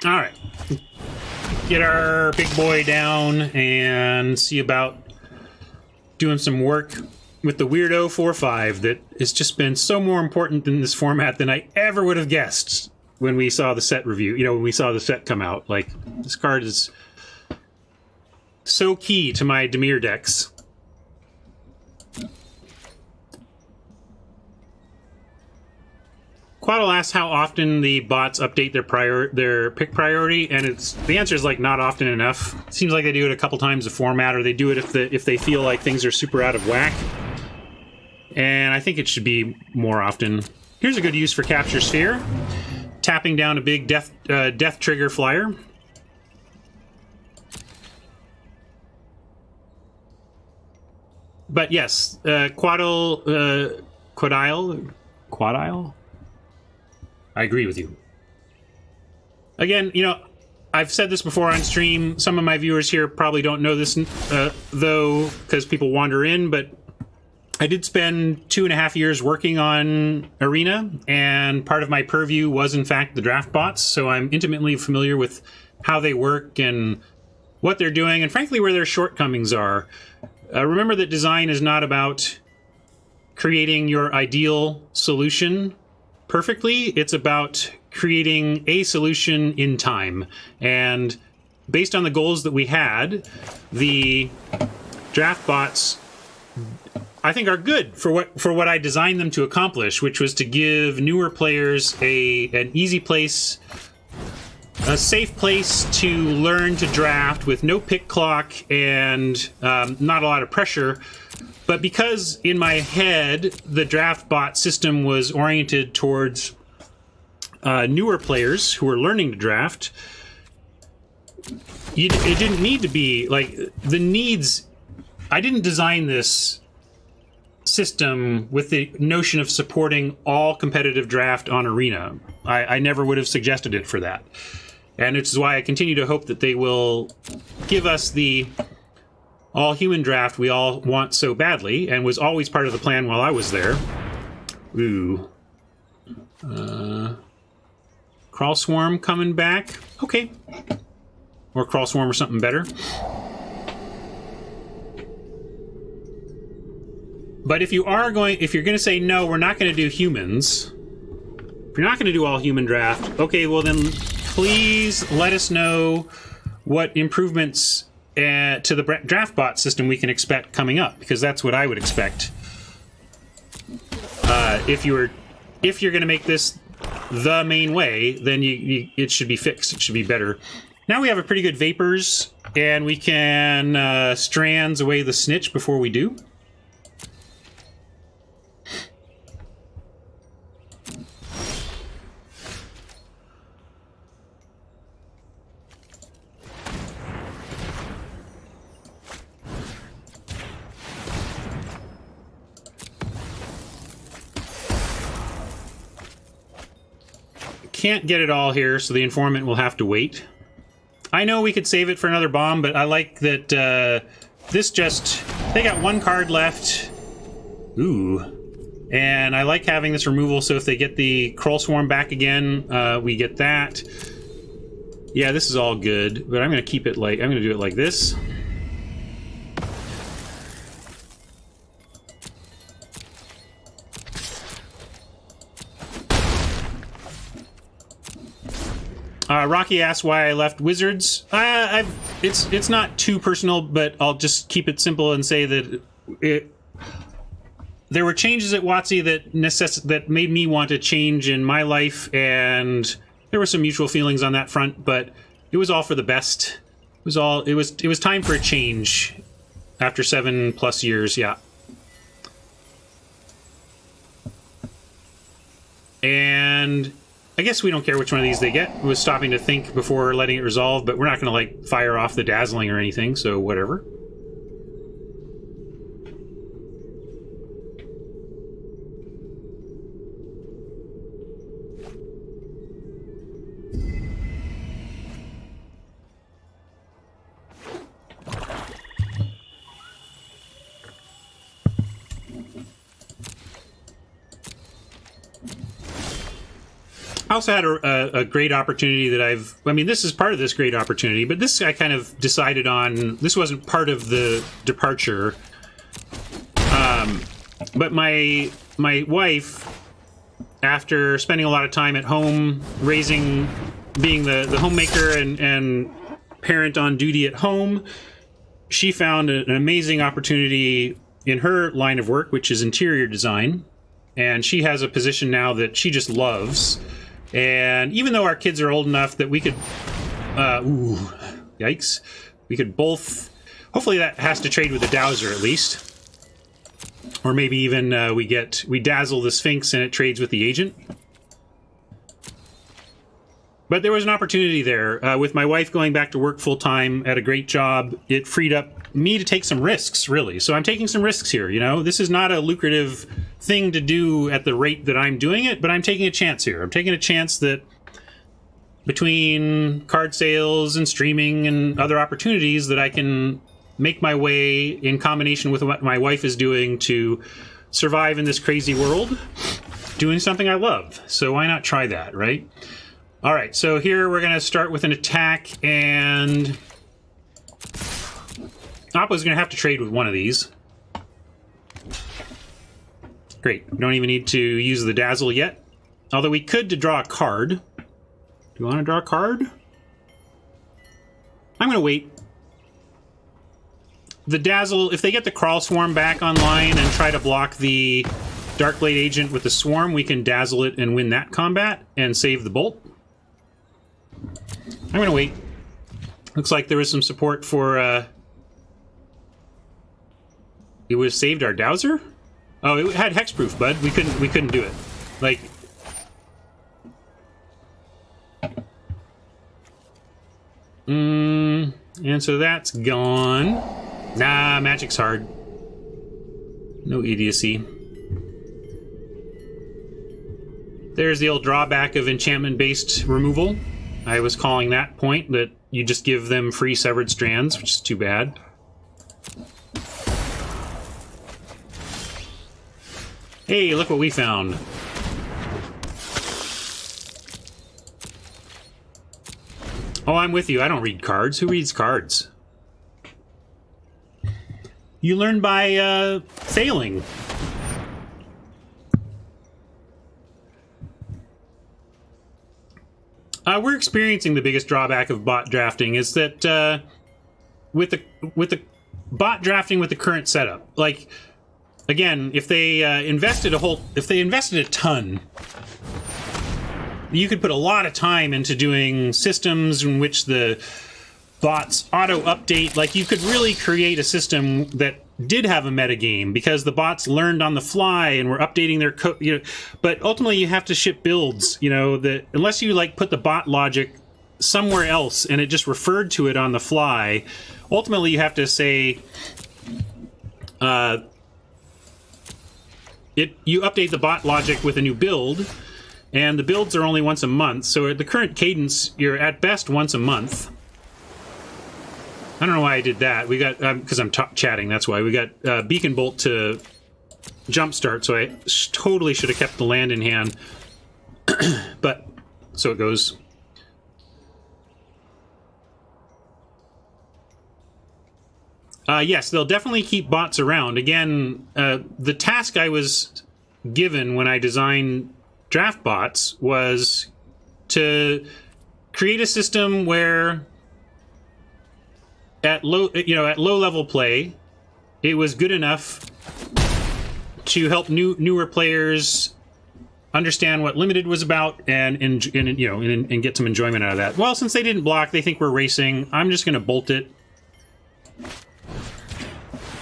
All right, get our big boy down and see about doing some work with the Weirdo 4/5 that has just been so more important in this format than I ever would have guessed when we saw the set review. You know, when we saw the set come out. Like, this card is so key to my Dimir decks. Quaddle asks how often the bots update their pick priority, and the answer is like not often enough. It seems like they do it a couple times a format, or they do it if they feel like things are super out of whack. And I think it should be more often. Here's a good use for Capture Sphere, tapping down a big death trigger flyer. But yes, Quaddle. I agree with you. Again, you know, I've said this before on stream. Some of my viewers here probably don't know this, though, because people wander in, but I did spend 2.5 years working on Arena, and part of my purview was, in fact, the draft bots, so I'm intimately familiar with how they work and what they're doing, and frankly, where their shortcomings are. Remember that design is not about creating your ideal solution perfectly. It's about creating a solution in time. And based on the goals that we had, the draft bots, I think are good for what I designed them to accomplish, which was to give newer players an easy place, a safe place to learn to draft with no pick clock and not a lot of pressure. But because in my head the draft bot system was oriented towards newer players who were learning to draft, it didn't need to be like the needs. I didn't design this system with the notion of supporting all competitive draft on Arena. I never would have suggested it for that. And it's why I continue to hope that they will give us the all-human draft we all want so badly, and was always part of the plan while I was there. Ooh. Crawl Swarm coming back. Okay. Or Crawl Swarm or something better. But if you're going to say, no, we're not going to do humans, if you're not going to do all human draft, okay, well then please let us know what improvements to the draft bot system we can expect coming up, because that's what I would expect. If you're going to make this the main way, then it should be fixed. It should be better. Now we have a pretty good Vapors, and we can Strands away the Snitch before we do. Can't get it all here, so the informant will have to wait. I know we could save it for another bomb, but I like that they got one card left. Ooh. And I like having this removal, so if they get the Crawl Swarm back again, we get that. Yeah, this is all good, but I'm going to keep it like, I'm going to do it like this. Rocky asked why I left Wizards. It's not too personal, but I'll just keep it simple and say that there were changes at WotC that made me want a change in my life, and there were some mutual feelings on that front. But it was all for the best. It was time for a change after 7+ years. Yeah. And I guess we don't care which one of these they get. It was stopping to think before letting it resolve, but we're not going to, like, fire off the Dazzling or anything, so whatever. I also had a great opportunity that this is part of this great opportunity, but this I kind of decided on. This wasn't part of the departure. But my wife, after spending a lot of time at home, being the homemaker and parent on duty at home, she found an amazing opportunity in her line of work, which is interior design. And she has a position now that she just loves. And even though our kids are old enough that we could, yikes, we could both, hopefully that has to trade with the Dowser at least. Or maybe even we dazzle the Sphinx and it trades with the agent. But there was an opportunity there. With my wife going back to work full-time at a great job, it freed up me to take some risks, really. So I'm taking some risks here, you know? This is not a lucrative thing to do at the rate that I'm doing it, but I'm taking a chance here. I'm taking a chance that between card sales and streaming and other opportunities that I can make my way in combination with what my wife is doing to survive in this crazy world, doing something I love. So why not try that, right? All right, so here we're going to start with an attack, and Appa's going to have to trade with one of these. Great. We don't even need to use the Dazzle yet. Although we could to draw a card. Do you want to draw a card? I'm going to wait. the dazzle, if they get the crawl swarm back online and try to block the Darkblade agent with the swarm, we can dazzle it and win that combat and save the bolt. I'm gonna wait. Looks like there was some support for it was saved our dowser? Oh, it had hexproof, bud. We couldn't do it. Like, and so that's gone. Nah, magic's hard. No idiocy. There's the old drawback of enchantment-based removal. I was calling that point, that you just give them free severed strands, which is too bad. Hey, look what we found. Oh, I'm with you. I don't read cards. Who reads cards? You learn by failing. We're experiencing the biggest drawback of bot drafting is that with the bot drafting with the current setup, like, again, if they invested a ton, you could put a lot of time into doing systems in which the bots auto-update. Like, you could really create a system that did have a metagame because the bots learned on the fly and were updating their code. You know, but ultimately, you have to ship builds. You know, that unless you like put the bot logic somewhere else and it just referred to it on the fly, ultimately you have to say, you update the bot logic with a new build. And the builds are only once a month, so at the current cadence, you're at best once a month. I don't know why I did that. We got, because I'm chatting, that's why. We got Beacon Bolt to jumpstart, so I totally should have kept the land in hand. But, so it goes. Yes, they'll definitely keep bots around. Again, the task I was given when I designed draft bots was to create a system where at low level play, it was good enough to help newer players understand what limited was about and get some enjoyment out of that. Well, since they didn't block, they think we're racing. I'm just going to bolt it.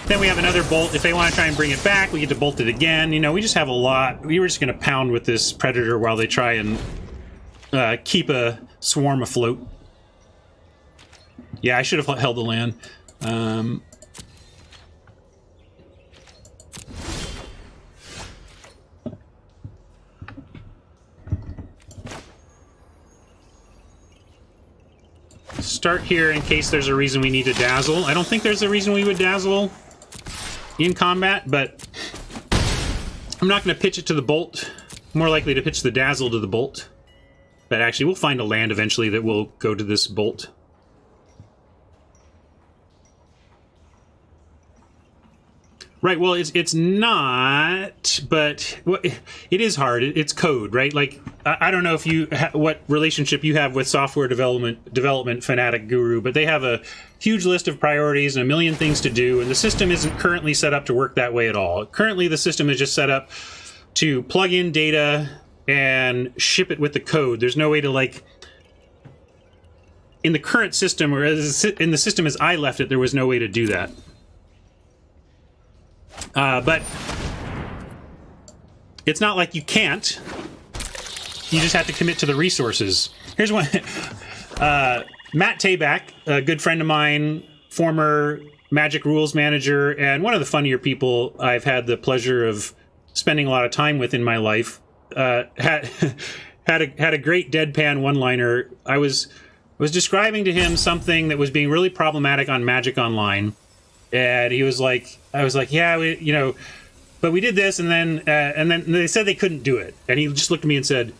Then we have another bolt. If they want to try and bring it back, we get to bolt it again. You know, we just have a lot. We were just going to pound with this Predator while they try and keep a swarm afloat. Yeah, I should have held the land. Start here in case there's a reason we need to dazzle. I don't think there's a reason we would dazzle in combat, but I'm not going to pitch it to the bolt. More likely to pitch the dazzle to the bolt. But actually, we'll find a land eventually that will go to this bolt. Right, well, it's not, but it is hard. It's code, right? Like, I don't know if what relationship you have with software development fanatic guru, but they have a huge list of priorities and a million things to do, and the system isn't currently set up to work that way at all. Currently, the system is just set up to plug in data and ship it with the code. There's no way to, like, in the current system, or in the system as I left it, there was no way to do that. But it's not like you can't. You just have to commit to the resources. Here's one. Matt Tabak, a good friend of mine, former Magic Rules manager, and one of the funnier people I've had the pleasure of spending a lot of time with in my life, had a great deadpan one-liner. I was describing to him something that was being really problematic on Magic Online. And he was like, I was like, yeah, but we did this, and then they said they couldn't do it. And he just looked at me and said,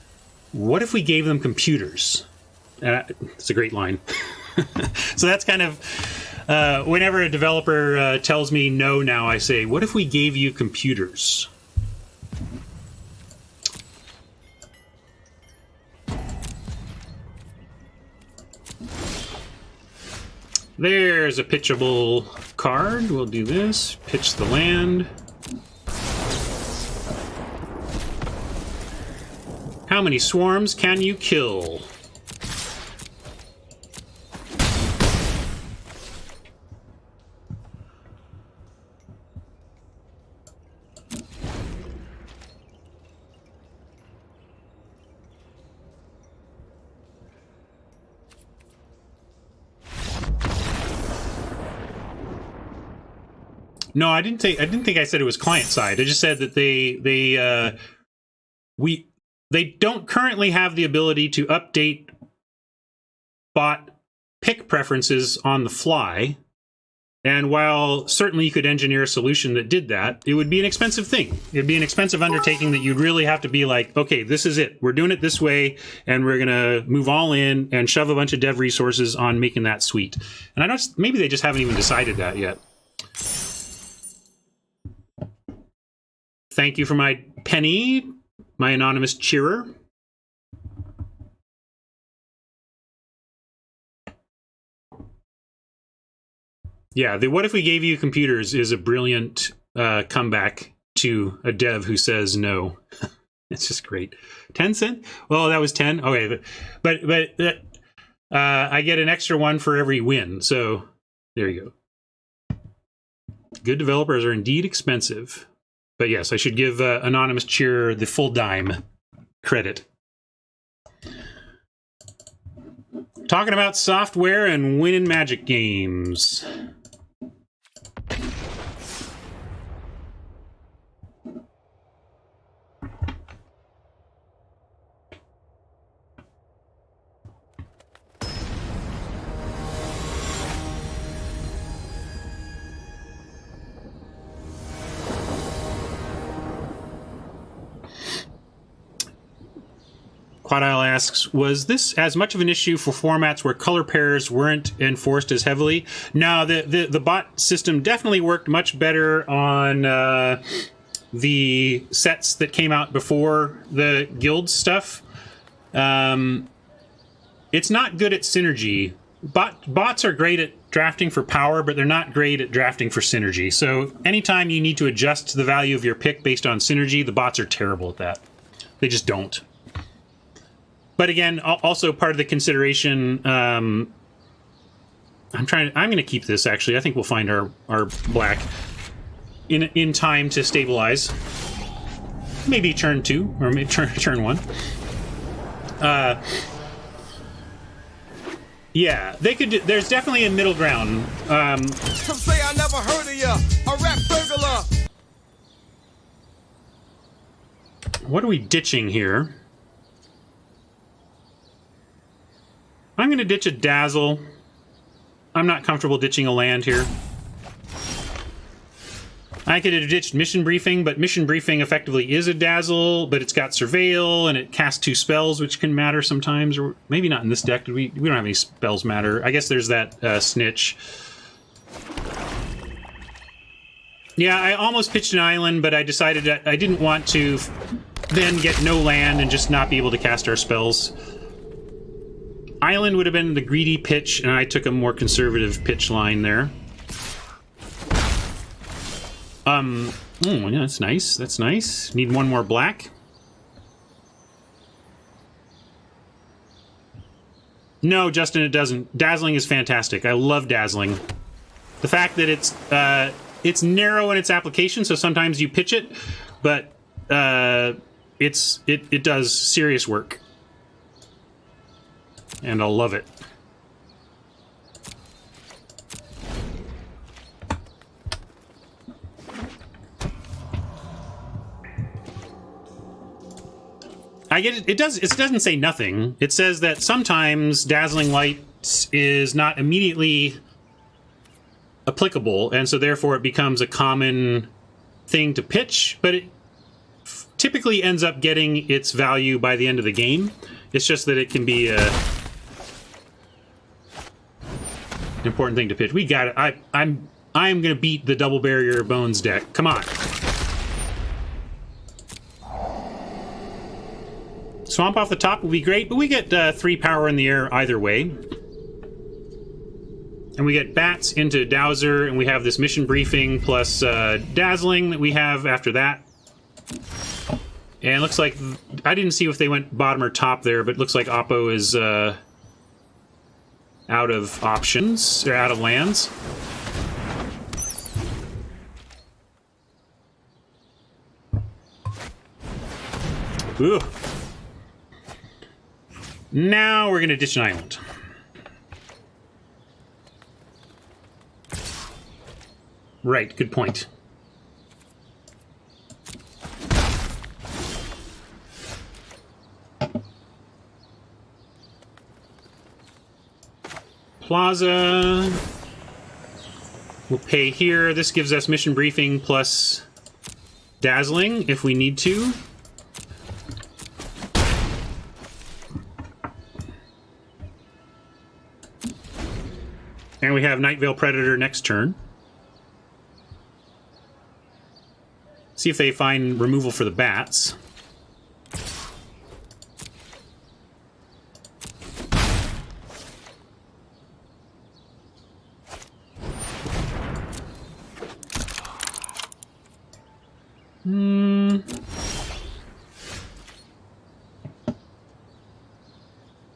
what if we gave them computers? It's a great line. So that's kind of, whenever a developer tells me no now, I say, what if we gave you computers? There's a pitchable card. We'll do this. Pitch the land. How many swarms can you kill? No, I didn't think I said it was client side. I just said that they don't currently have the ability to update bot pick preferences on the fly. And while certainly you could engineer a solution that did that, it would be an expensive thing. It'd be an expensive undertaking that you'd really have to be like, okay, this is it. We're doing it this way, and we're going to move all in and shove a bunch of dev resources on making that sweet. And maybe they just haven't even decided that yet. Thank you for my penny, my anonymous cheerer. Yeah, the what if we gave you computers is a brilliant comeback to a dev who says no. It's just great. 10 cents? Well, that was 10. Okay, but I get an extra one for every win. So there you go. Good developers are indeed expensive. But yes, I should give Anonymous Cheer the full dime credit. Talking about software and winning Magic games. Quadile asks, was this as much of an issue for formats where color pairs weren't enforced as heavily? No, the bot system definitely worked much better on the sets that came out before the guild stuff. It's not good at synergy. Bots are great at drafting for power, but they're not great at drafting for synergy. So anytime you need to adjust the value of your pick based on synergy, the bots are terrible at that. They just don't. But again, also part of the consideration, I'm going to keep this, actually. I think we'll find our black in time to stabilize. Maybe turn 2, or maybe turn 1. Yeah, they could. There's definitely a middle ground. Some say I never heard of ya, a rap burglar. What are we ditching here? I'm going to ditch a Dazzle. I'm not comfortable ditching a land here. I could have ditched Mission Briefing, but Mission Briefing effectively is a Dazzle, but it's got Surveil, and it casts 2 spells, which can matter sometimes, or maybe not in this deck. We don't have any spells matter. I guess there's that Snitch. Yeah, I almost pitched an island, but I decided that I didn't want to then get no land and just not be able to cast our spells. Island would have been the greedy pitch, and I took a more conservative pitch line there. Yeah, that's nice. That's nice. Need one more black. No, Justin, it doesn't. Dazzling is fantastic. I love Dazzling. The fact that it's narrow in its application, so sometimes you pitch it, but it does serious work. And I'll love it. I get it. It doesn't say nothing. It says that sometimes Dazzling Light is not immediately applicable, and so therefore it becomes a common thing to pitch, but it typically ends up getting its value by the end of the game. It's just that it can be an important thing to pitch. We got it. I'm gonna beat the Double Barrier Bones deck. Come on. Swamp off the top will be great, but we get 3 power in the air either way. And we get bats into Dowser, and we have this mission briefing plus dazzling that we have after that. And it looks like, I didn't see if they went bottom or top there, but it looks like Oppo is out of options, or out of lands. Ooh. Now we're going to ditch an island. Right, good point. Plaza. We'll pay here. This gives us mission briefing plus dazzling if we need to. And we have Night Veil Predator next turn. See if they find removal for the bats.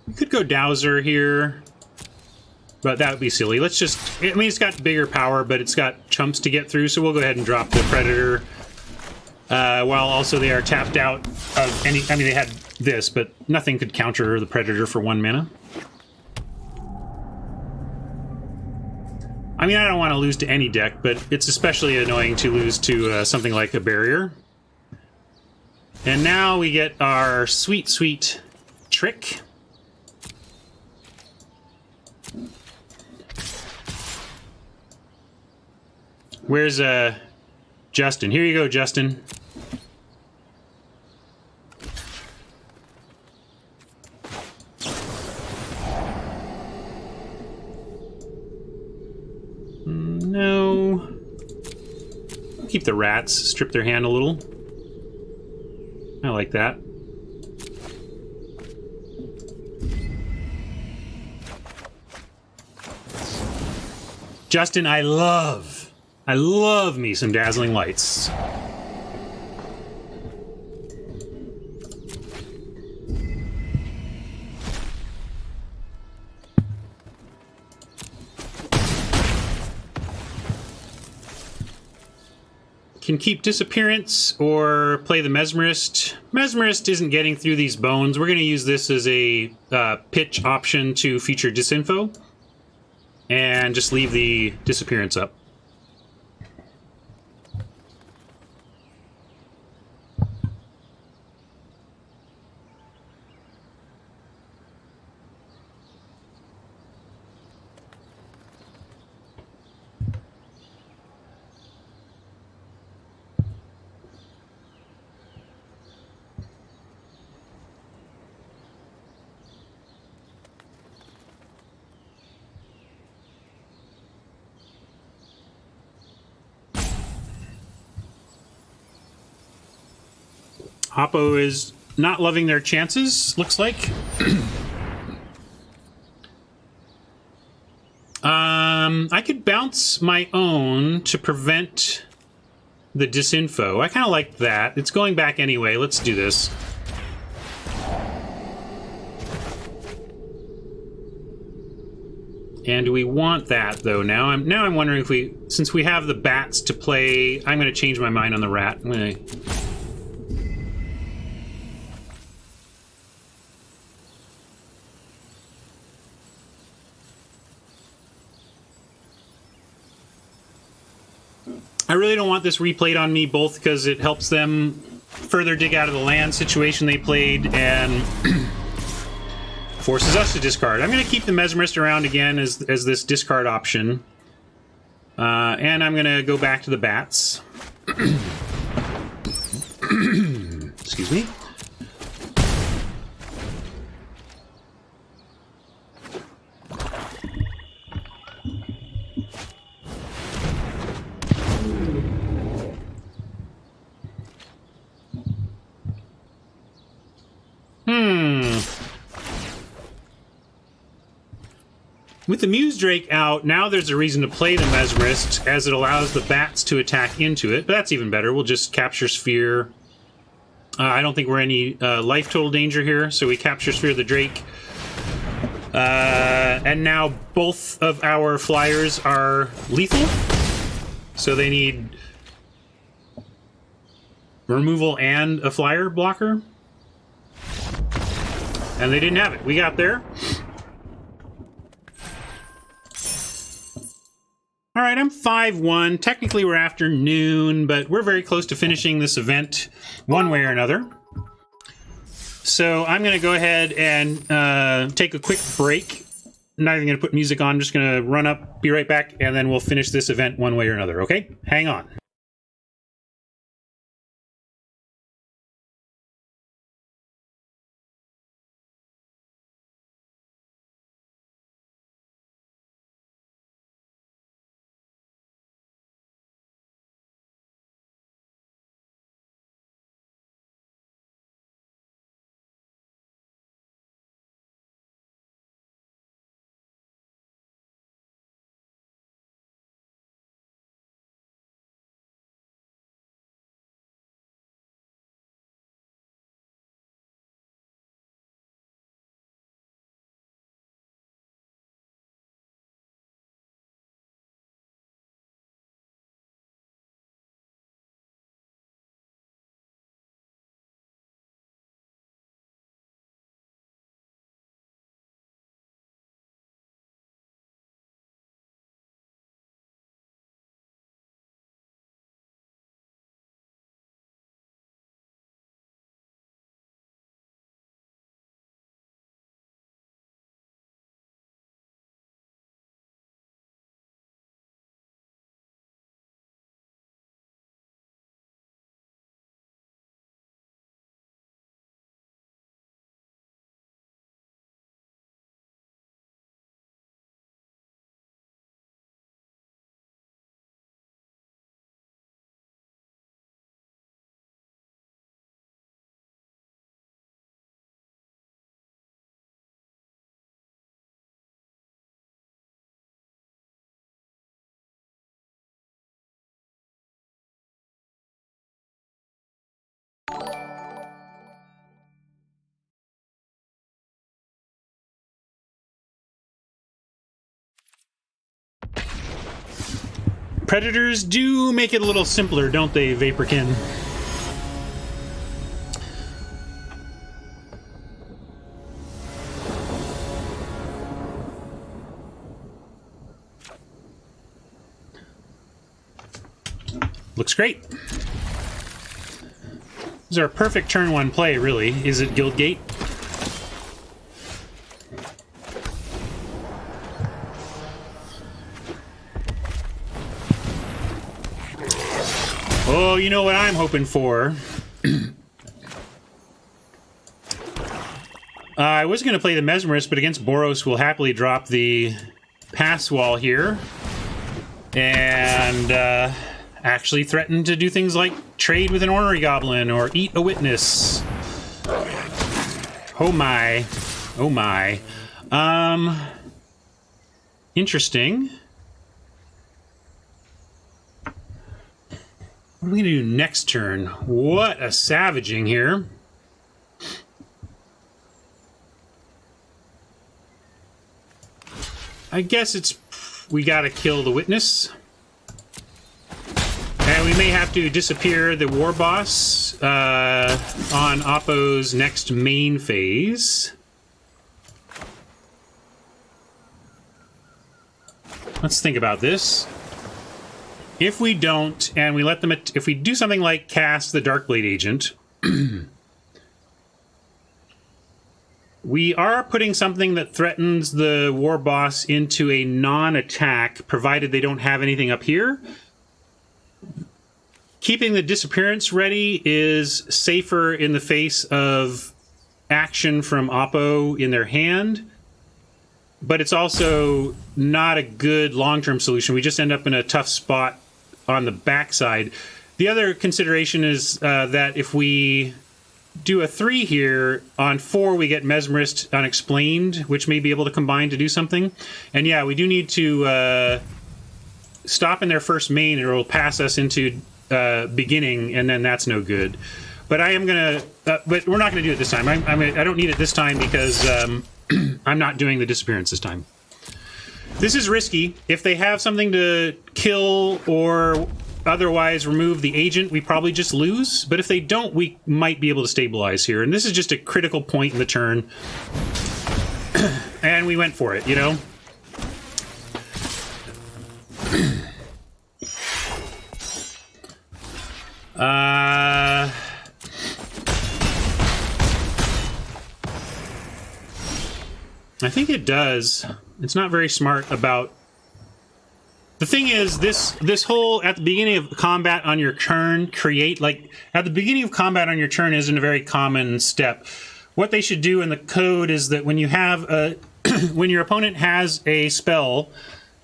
We could go Dowser here. But that would be silly. Let's just... I mean, it's got bigger power, but it's got chumps to get through, so we'll go ahead and drop the Predator. While also they are tapped out of any... I mean, they had this, but nothing could counter the Predator for 1 mana. I mean, I don't want to lose to any deck, but it's especially annoying to lose to something like a Barrier. And now we get our sweet, sweet trick. Where's Justin? Here you go, Justin. No. Keep the rats, strip their hand a little. I like that. Justin, I love me some Dazzling Lights. Can keep Disappearance or play the Mesmerist. Mesmerist isn't getting through these bones. We're going to use this as a pitch option to feature Disinfo. And just leave the Disappearance up. Oppo is not loving their chances, looks like. I could bounce my own to prevent the Disinfo. I kind of like that. It's going back anyway. Let's do this. And do we want that, though? Now I'm wondering if we... Since we have the bats to play... I'm going to change my mind on the rat. I'm going to... I really don't want this replayed on me, both because it helps them further dig out of the land situation they played and forces us to discard. I'm going to keep the Mesmerist around again as this discard option. And I'm going to go back to the bats. Excuse me. With the Muse Drake out, now there's a reason to play the Mesmerist, as it allows the bats to attack into it. But that's even better. We'll just capture Sphere. I don't think we're any life total danger here, so we capture Sphere the Drake. And now both of our flyers are lethal. So they need removal and a flyer blocker. And they didn't have it. We got there. All right, I'm 5-1. Technically, we're after noon, but we're very close to finishing this event one way or another. So I'm going to go ahead and take a quick break. I'm not even going to put music on. I'm just going to run up, be right back, and then we'll finish this event one way or another, okay? Hang on. Predators do make it a little simpler, don't they, Vaporkin? Looks great. This is our perfect turn one play, really. Is it Guildgate? Oh, you know what I'm hoping for. I was going to play the Mesmerist, but against Boros, we'll happily drop the pass wall here. And actually threaten to do things like trade with an Ornery Goblin or eat a witness. Oh my. Oh my. Interesting. What are we going to do next turn? What a savaging here. I guess it's... we gotta kill the witness. And we may have to disappear the war boss on Oppo's next main phase. Let's think about this. If we don't, and we let them... if we do something like cast the Darkblade Agent... we are putting something that threatens the war boss into a non-attack, provided they don't have anything up here. Keeping the disappearance ready is safer in the face of action from Oppo in their hand, but it's also not a good long-term solution. We just end up in a tough spot on the backside. The other consideration is that if we do a 3 here, on 4 we get Mesmerist Unexplained, which may be able to combine to do something. And yeah, we do need to stop in their first main, and it will pass us into beginning, and then that's no good. But I am gonna, but we're not gonna do it this time. I don't need it this time because I'm not doing the disappearance this time. This is risky. If they have something to kill or otherwise remove the agent, we probably just lose. But if they don't, we might be able to stabilize here. And this is just a critical point in the turn. And we went for it, you know? I think it does. It's not very smart about... The thing is, this whole, at the beginning of combat on your turn, create, like, at the beginning of combat on your turn isn't a very common step. What they should do in the code is that when you have a... when your opponent has a spell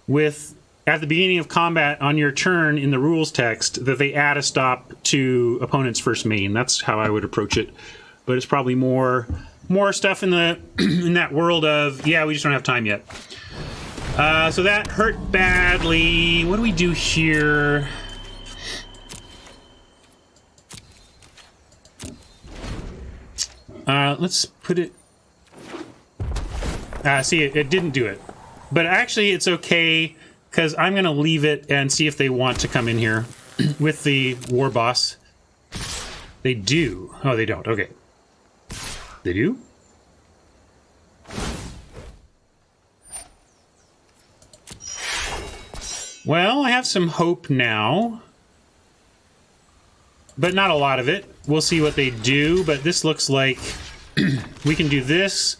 with... at the beginning of combat on your turn in the rules text, that they add a stop to opponent's first main. That's how I would approach it. But it's probably more stuff in the in that world of, yeah, we just don't have time yet. So that hurt badly. What do we do here? Let's put it... see, it didn't do it. But actually, it's okay, because I'm going to leave it and see if they want to come in here with the war boss. They do. Oh, they don't. Okay. They do? Well, I have some hope now. But not a lot of it. We'll see what they do, but this looks like we can do this.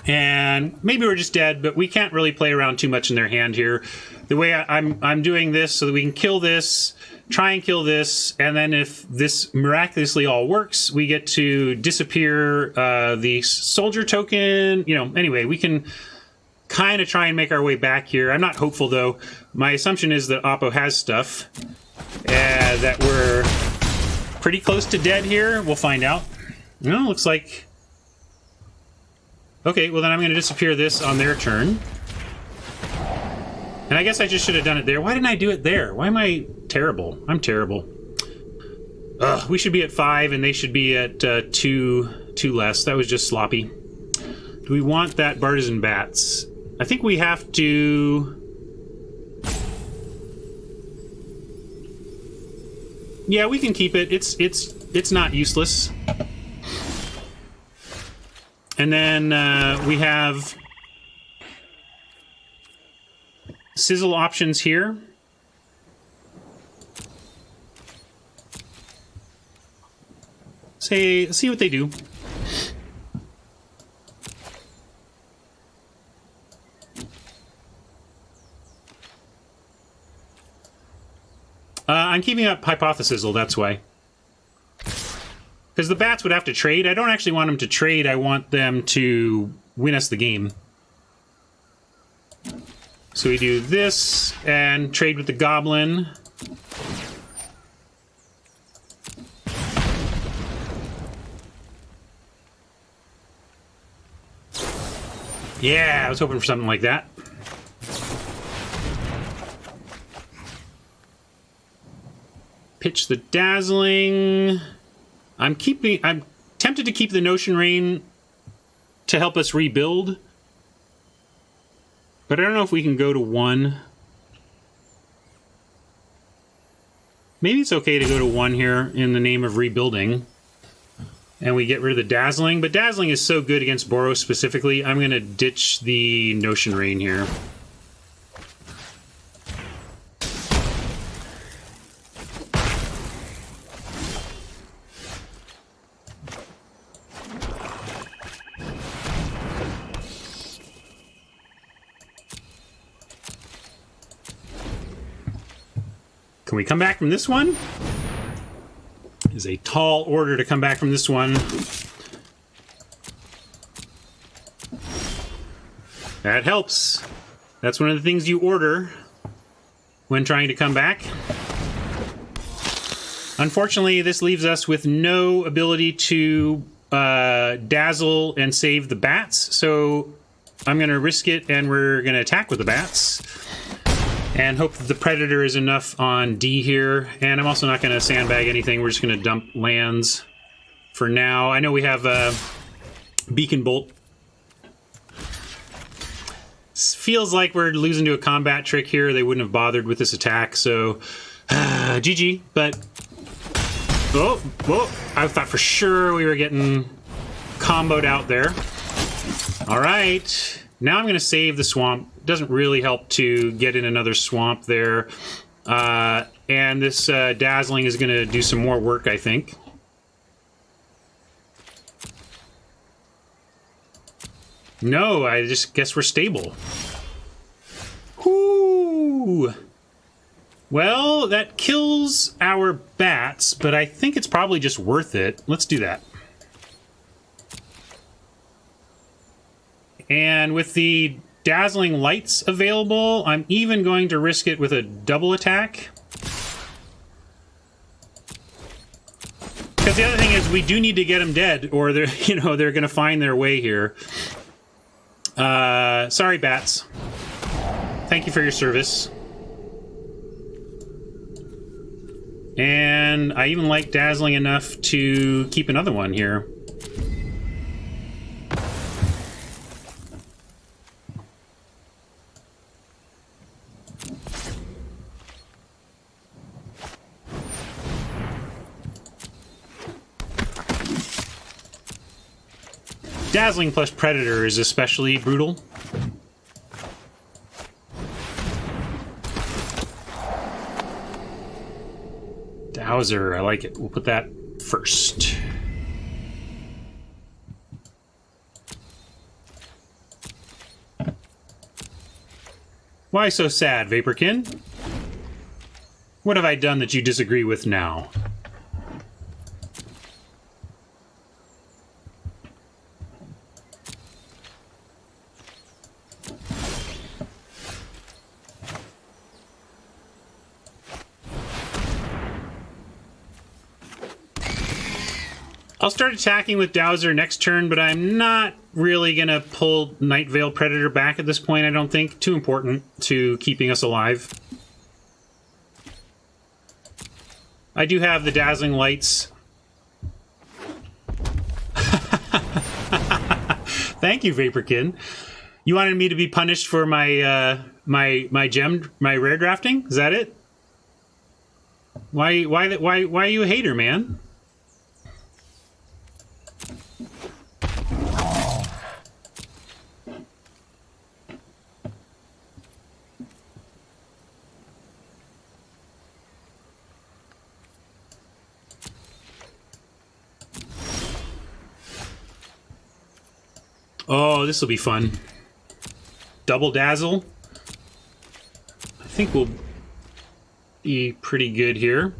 And maybe we're just dead, but we can't really play around too much in their hand here. The way I'm doing this so that we can kill this, try and kill this, and then if this miraculously all works, we get to disappear the soldier token. You know, anyway, we can kind of try and make our way back here. I'm not hopeful, though. My assumption is that Oppo has stuff, that we're pretty close to dead here. We'll find out. No, looks like... Okay, well then I'm going to disappear this on their turn. And I guess I just should have done it there. Why didn't I do it there? Why am I terrible? I'm terrible. Ugh, we should be at 5 and they should be at 2 less. That was just sloppy. Do we want that Bartizan Bats? I think we have to... Yeah, we can keep it. It's not useless. And then we have sizzle options here. See what they do. I'm keeping up Hypothesizzle, that's why. Because the bats would have to trade. I don't actually want them to trade. I want them to win us the game. So we do this and trade with the goblin. Yeah, I was hoping for something like that. Pitch the Dazzling. I'm tempted to keep the Notion Rain to help us rebuild. But I don't know if we can go to 1. Maybe it's okay to go to 1 here in the name of rebuilding. And we get rid of the Dazzling. But Dazzling is so good against Boros specifically, I'm going to ditch the Notion Rain here. Can we come back from this one? It is a tall order to come back from this one. That helps. That's one of the things you order when trying to come back. Unfortunately, this leaves us with no ability to dazzle and save the bats, so I'm going to risk it, and we're going to attack with the bats. And hope that the Predator is enough on D here. And I'm also not going to sandbag anything. We're just going to dump lands for now. I know we have Beacon Bolt. Feels like we're losing to a combat trick here. They wouldn't have bothered with this attack, so GG. But oh, I thought for sure we were getting comboed out there. All right, now I'm going to save the swamp. Doesn't really help to get in another swamp there. And this dazzling is going to do some more work, I think. No, I just guess we're stable. Whoo! Well, that kills our bats, but I think it's probably just worth it. Let's do that. And with the dazzling lights available, I'm even going to risk it with a double attack. Because the other thing is, we do need to get them dead, or they're, you know, they're going to find their way here. Sorry, bats. Thank you for your service. And I even like dazzling enough to keep another one here. Dazzling plus Predator is especially brutal. Dowser, I like it. We'll put that first. Why so sad, Vaporkin? What have I done that you disagree with now? I'll start attacking with Dowser next turn, but I'm not really going to pull Night Veil Predator back at this point, I don't think. Too important to keeping us alive. I do have the Dazzling Lights. Thank you, Vaporkin. You wanted me to be punished for my my rare drafting? Is that it? Why are you a hater, man? Oh, this will be fun. Double Dazzle. I think we'll be pretty good here.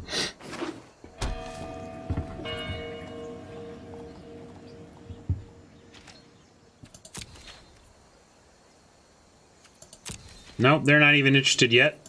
Nope, they're not even interested yet.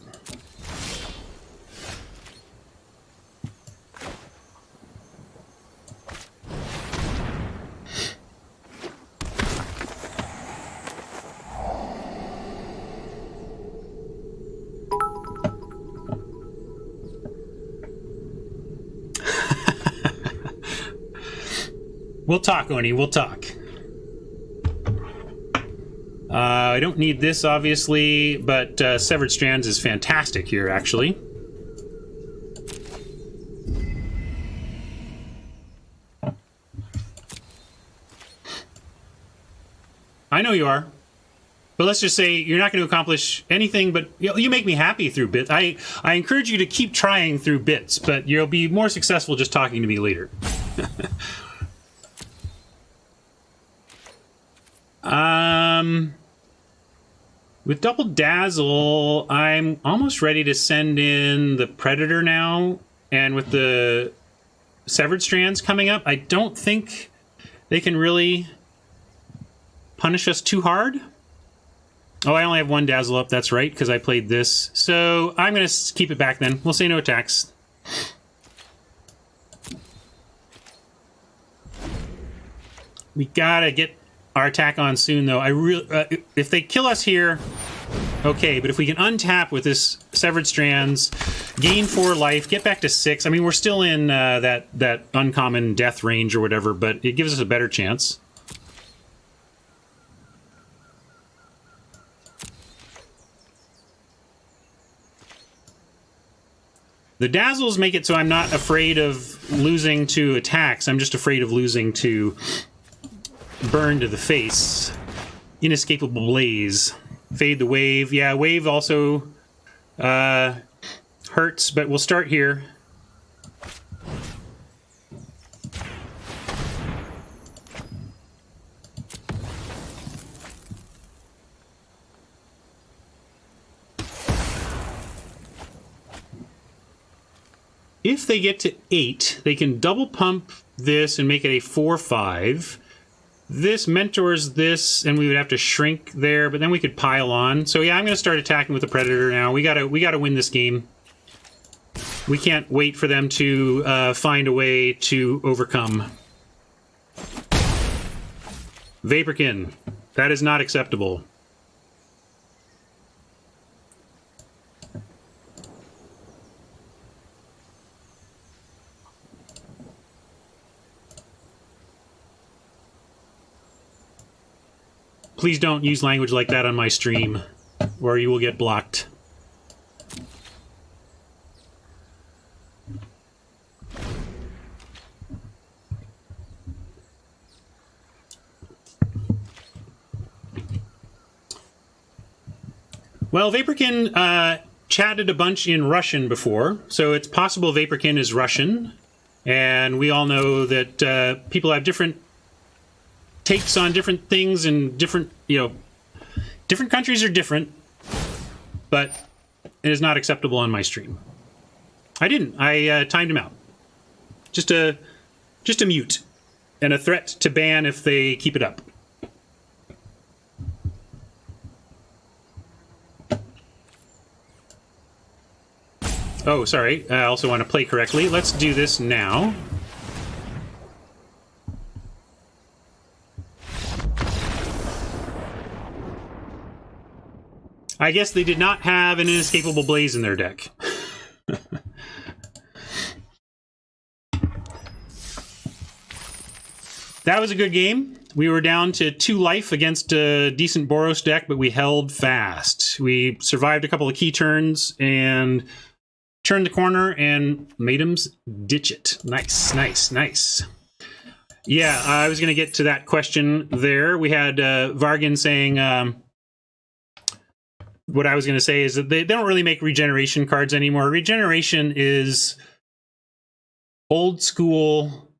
We'll talk, Oni, we'll talk. I don't need this, obviously, but Severed Strands is fantastic here, actually. I know you are. But let's just say you're not going to accomplish anything, but you make me happy through bits. I encourage you to keep trying through bits, but you'll be more successful just talking to me later. With Double Dazzle, I'm almost ready to send in the Predator now, and with the Severed Strands coming up, I don't think they can really punish us too hard. Oh, I only have one Dazzle up, that's right, because I played this. So I'm going to keep it back then. We'll say no attacks. We gotta get our attack on soon, though. If they kill us here, okay, but if we can untap with this Severed Strands, gain 4 life, get back to 6. I mean, we're still in that uncommon death range or whatever, but it gives us a better chance. The Dazzles make it so I'm not afraid of losing to attacks. I'm just afraid of losing to burn to the face. Inescapable Blaze. Fade the Wave. Yeah, Wave also hurts, but we'll start here. If they get to 8, they can double pump this and make it a 4/5. This mentors this, and we would have to shrink there, but then we could pile on. So yeah, I'm going to start attacking with the Predator now. We gotta win this game. We can't wait for them to find a way to overcome. Vaporkin. That is not acceptable. Please don't use language like that on my stream, or you will get blocked. Well, Vaporkin chatted a bunch in Russian before, so it's possible Vaporkin is Russian, and we all know that people have different takes on different things, and different countries are different, but it is not acceptable on my stream. I timed him out. Just a mute and a threat to ban if they keep it up. Oh, sorry. I also want to play correctly. Let's do this now. I guess they did not have an Inescapable Blaze in their deck. That was a good game. We were down to 2 life against a decent Boros deck, but we held fast. We survived a couple of key turns and turned the corner and made them ditch it. Nice, nice, nice. Yeah, I was going to get to that question there. We had Vargan saying... what I was going to say is that they don't really make regeneration cards anymore. Regeneration is old school,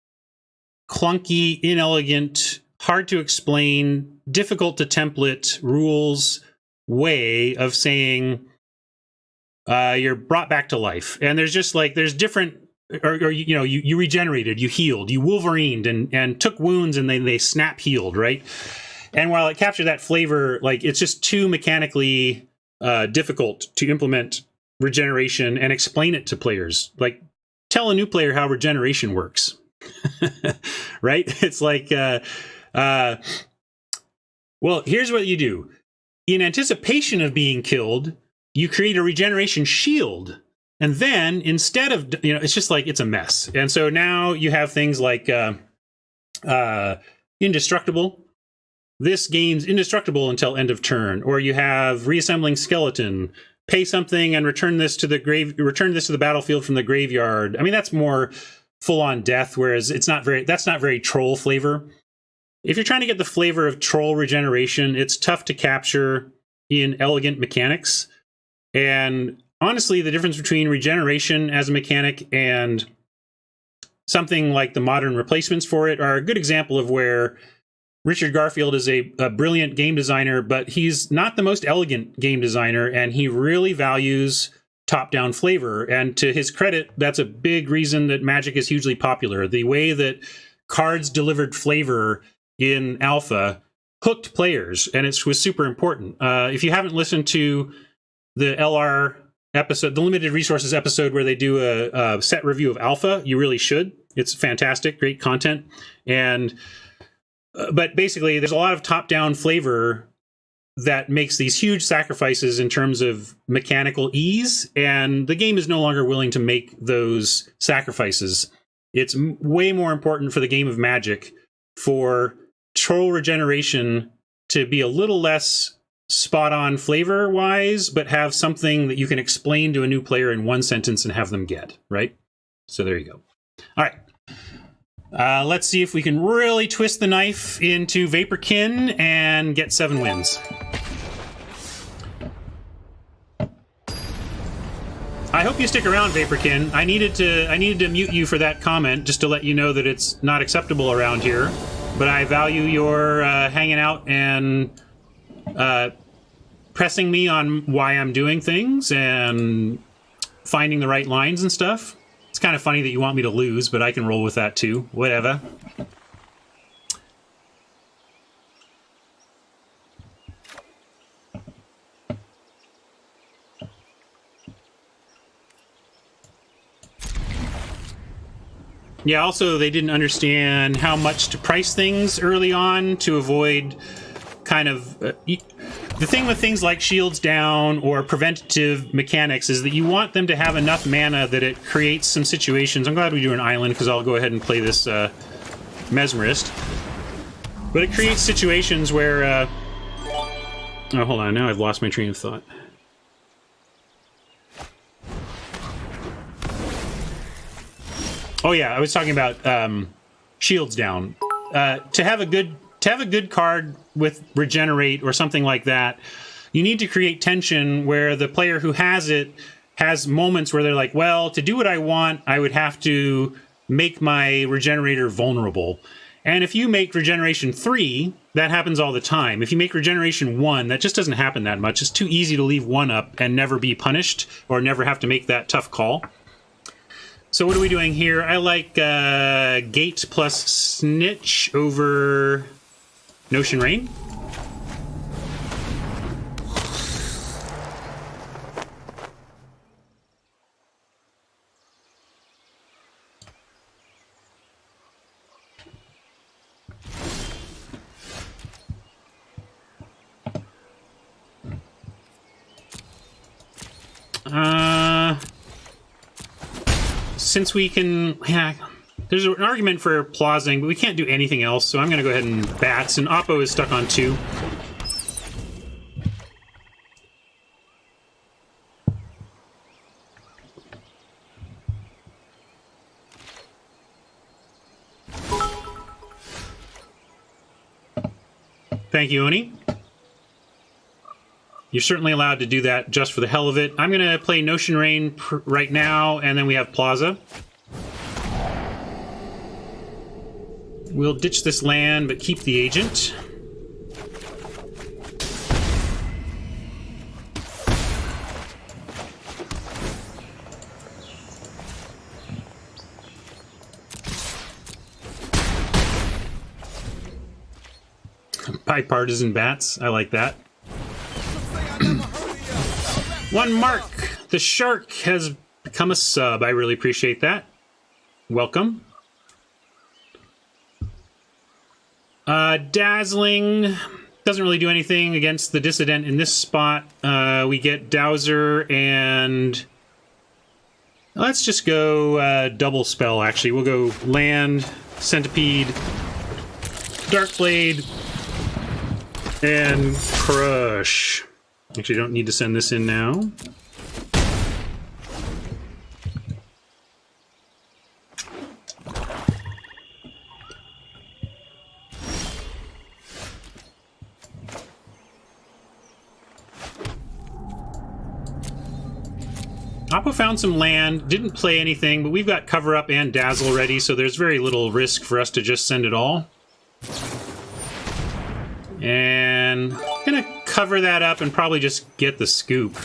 clunky, inelegant, hard to explain, difficult to template rules way of saying you're brought back to life. And there's just like, there's different, or you regenerated, you healed, you Wolverined and took wounds and they snap healed, right? And while it captured that flavor, like it's just too mechanically difficult to implement regeneration and explain it to players. Like, tell a new player how regeneration works. Right? It's like, well, here's what you do. In anticipation of being killed, you create a regeneration shield. And then instead of, it's just like, it's a mess. And so now you have things like indestructible. This gains indestructible until end of turn, or you have reassembling skeleton, pay something and return this to the battlefield from the graveyard. I mean, that's more full-on death, whereas that's not very troll flavor. If you're trying to get the flavor of troll regeneration, it's tough to capture in elegant mechanics. And honestly, the difference between regeneration as a mechanic and something like the modern replacements for it are a good example of where Richard Garfield is a brilliant game designer, but he's not the most elegant game designer, and he really values top-down flavor. And to his credit, that's a big reason that Magic is hugely popular. The way that cards delivered flavor in Alpha hooked players, and it was super important. If you haven't listened to the LR episode, the Limited Resources episode where they do a set review of Alpha, you really should. It's fantastic, great content. And but basically, there's a lot of top-down flavor that makes these huge sacrifices in terms of mechanical ease, and the game is no longer willing to make those sacrifices. It's way more important for the game of Magic for troll regeneration to be a little less spot-on flavor-wise, but have something that you can explain to a new player in one sentence and have them get, right? So there you go. All right. Let's see if we can really twist the knife into Vaporkin and get 7 wins. I hope you stick around, Vaporkin. I needed to mute you for that comment, just to let you know that it's not acceptable around here. But I value your hanging out and pressing me on why I'm doing things and finding the right lines and stuff. It's kind of funny that you want me to lose, but I can roll with that too. Whatever. Yeah, also, they didn't understand how much to price things early on to avoid kind of... the thing with things like shields down or preventative mechanics is that you want them to have enough mana that it creates some situations. I'm glad we do an island, because I'll go ahead and play this Mesmerist. But it creates situations where... oh, hold on. Now I've lost my train of thought. Oh yeah, I was talking about shields down. To have a good card with regenerate or something like that, you need to create tension where the player who has it has moments where they're like, well, to do what I want, I would have to make my regenerator vulnerable. And if you make regeneration 3, that happens all the time. If you make regeneration 1, that just doesn't happen that much. It's too easy to leave 1 up and never be punished or never have to make that tough call. So what are we doing here? I like Gate plus Snitch over Notion Rain. Since we can... Yeah, there's an argument for Plazing, but we can't do anything else, so I'm going to go ahead and Bats, and Oppo is stuck on 2. Thank you, Oni. You're certainly allowed to do that just for the hell of it. I'm going to play Notion Rain right now, and then we have Plaza. We'll ditch this land, but keep the agent. Bipartisan bats. I like that. One Mark, the shark, has become a sub. I really appreciate that. Welcome. Dazzling doesn't really do anything against the Dissident in this spot. We get Dowser and... Let's just go double spell, actually. We'll go Land, Centipede, Darkblade, and Crush. Actually, don't need to send this in now. Oppo found some land, didn't play anything, but we've got Cover Up and Dazzle ready, so there's very little risk for us to just send it all. And I'm gonna cover that up and probably just get the scoop.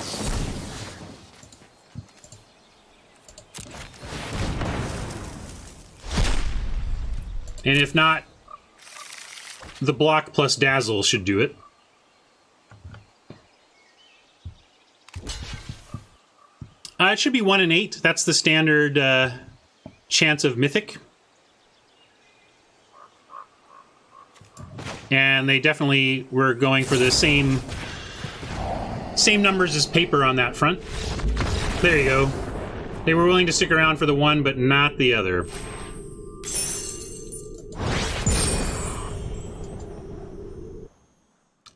And if not, the block plus Dazzle should do it. It should be 1 in 8. That's the standard chance of Mythic. and they definitely were going for the same numbers as paper on that front. There you go. They were willing to stick around for the one, but not the other.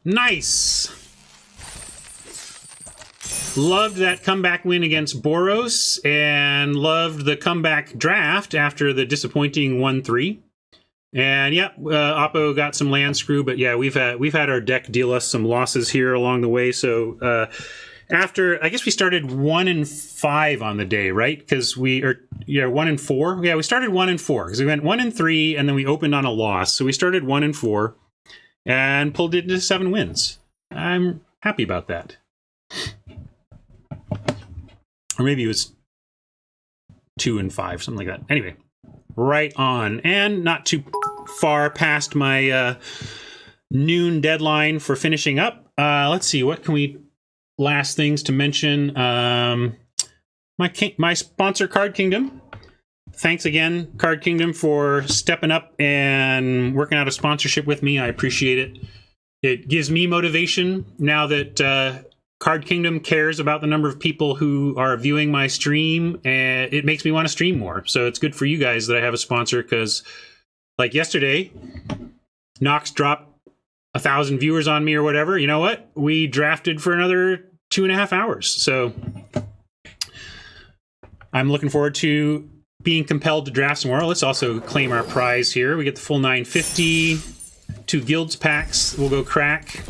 Nice! Loved that comeback win against Boros, and loved the comeback draft after the disappointing 1-3. And yeah, Oppo got some land screw, but yeah, we've had our deck deal us some losses here along the way. So after, I guess we started 1-5 on the day, right? Because 1-4. Yeah, we started 1-4 because we went 1-3, and then we opened on a loss. So we started 1-4 and pulled it into 7 wins. I'm happy about that. Or maybe it was 2-5, something like that. Anyway, right on. And not too far past my noon deadline for finishing up. Let's see, what can we... Last things to mention. My sponsor, Card Kingdom. Thanks again, Card Kingdom, for stepping up and working out a sponsorship with me. I appreciate it. It gives me motivation now that... Card Kingdom cares about the number of people who are viewing my stream, and it makes me want to stream more. So it's good for you guys that I have a sponsor, because like yesterday, Nox dropped 1,000 viewers on me or whatever. You know what? We drafted for another 2.5 hours. So I'm looking forward to being compelled to draft some more. Let's also claim our prize here. We get the full 950, 2 guilds packs. We'll go crack.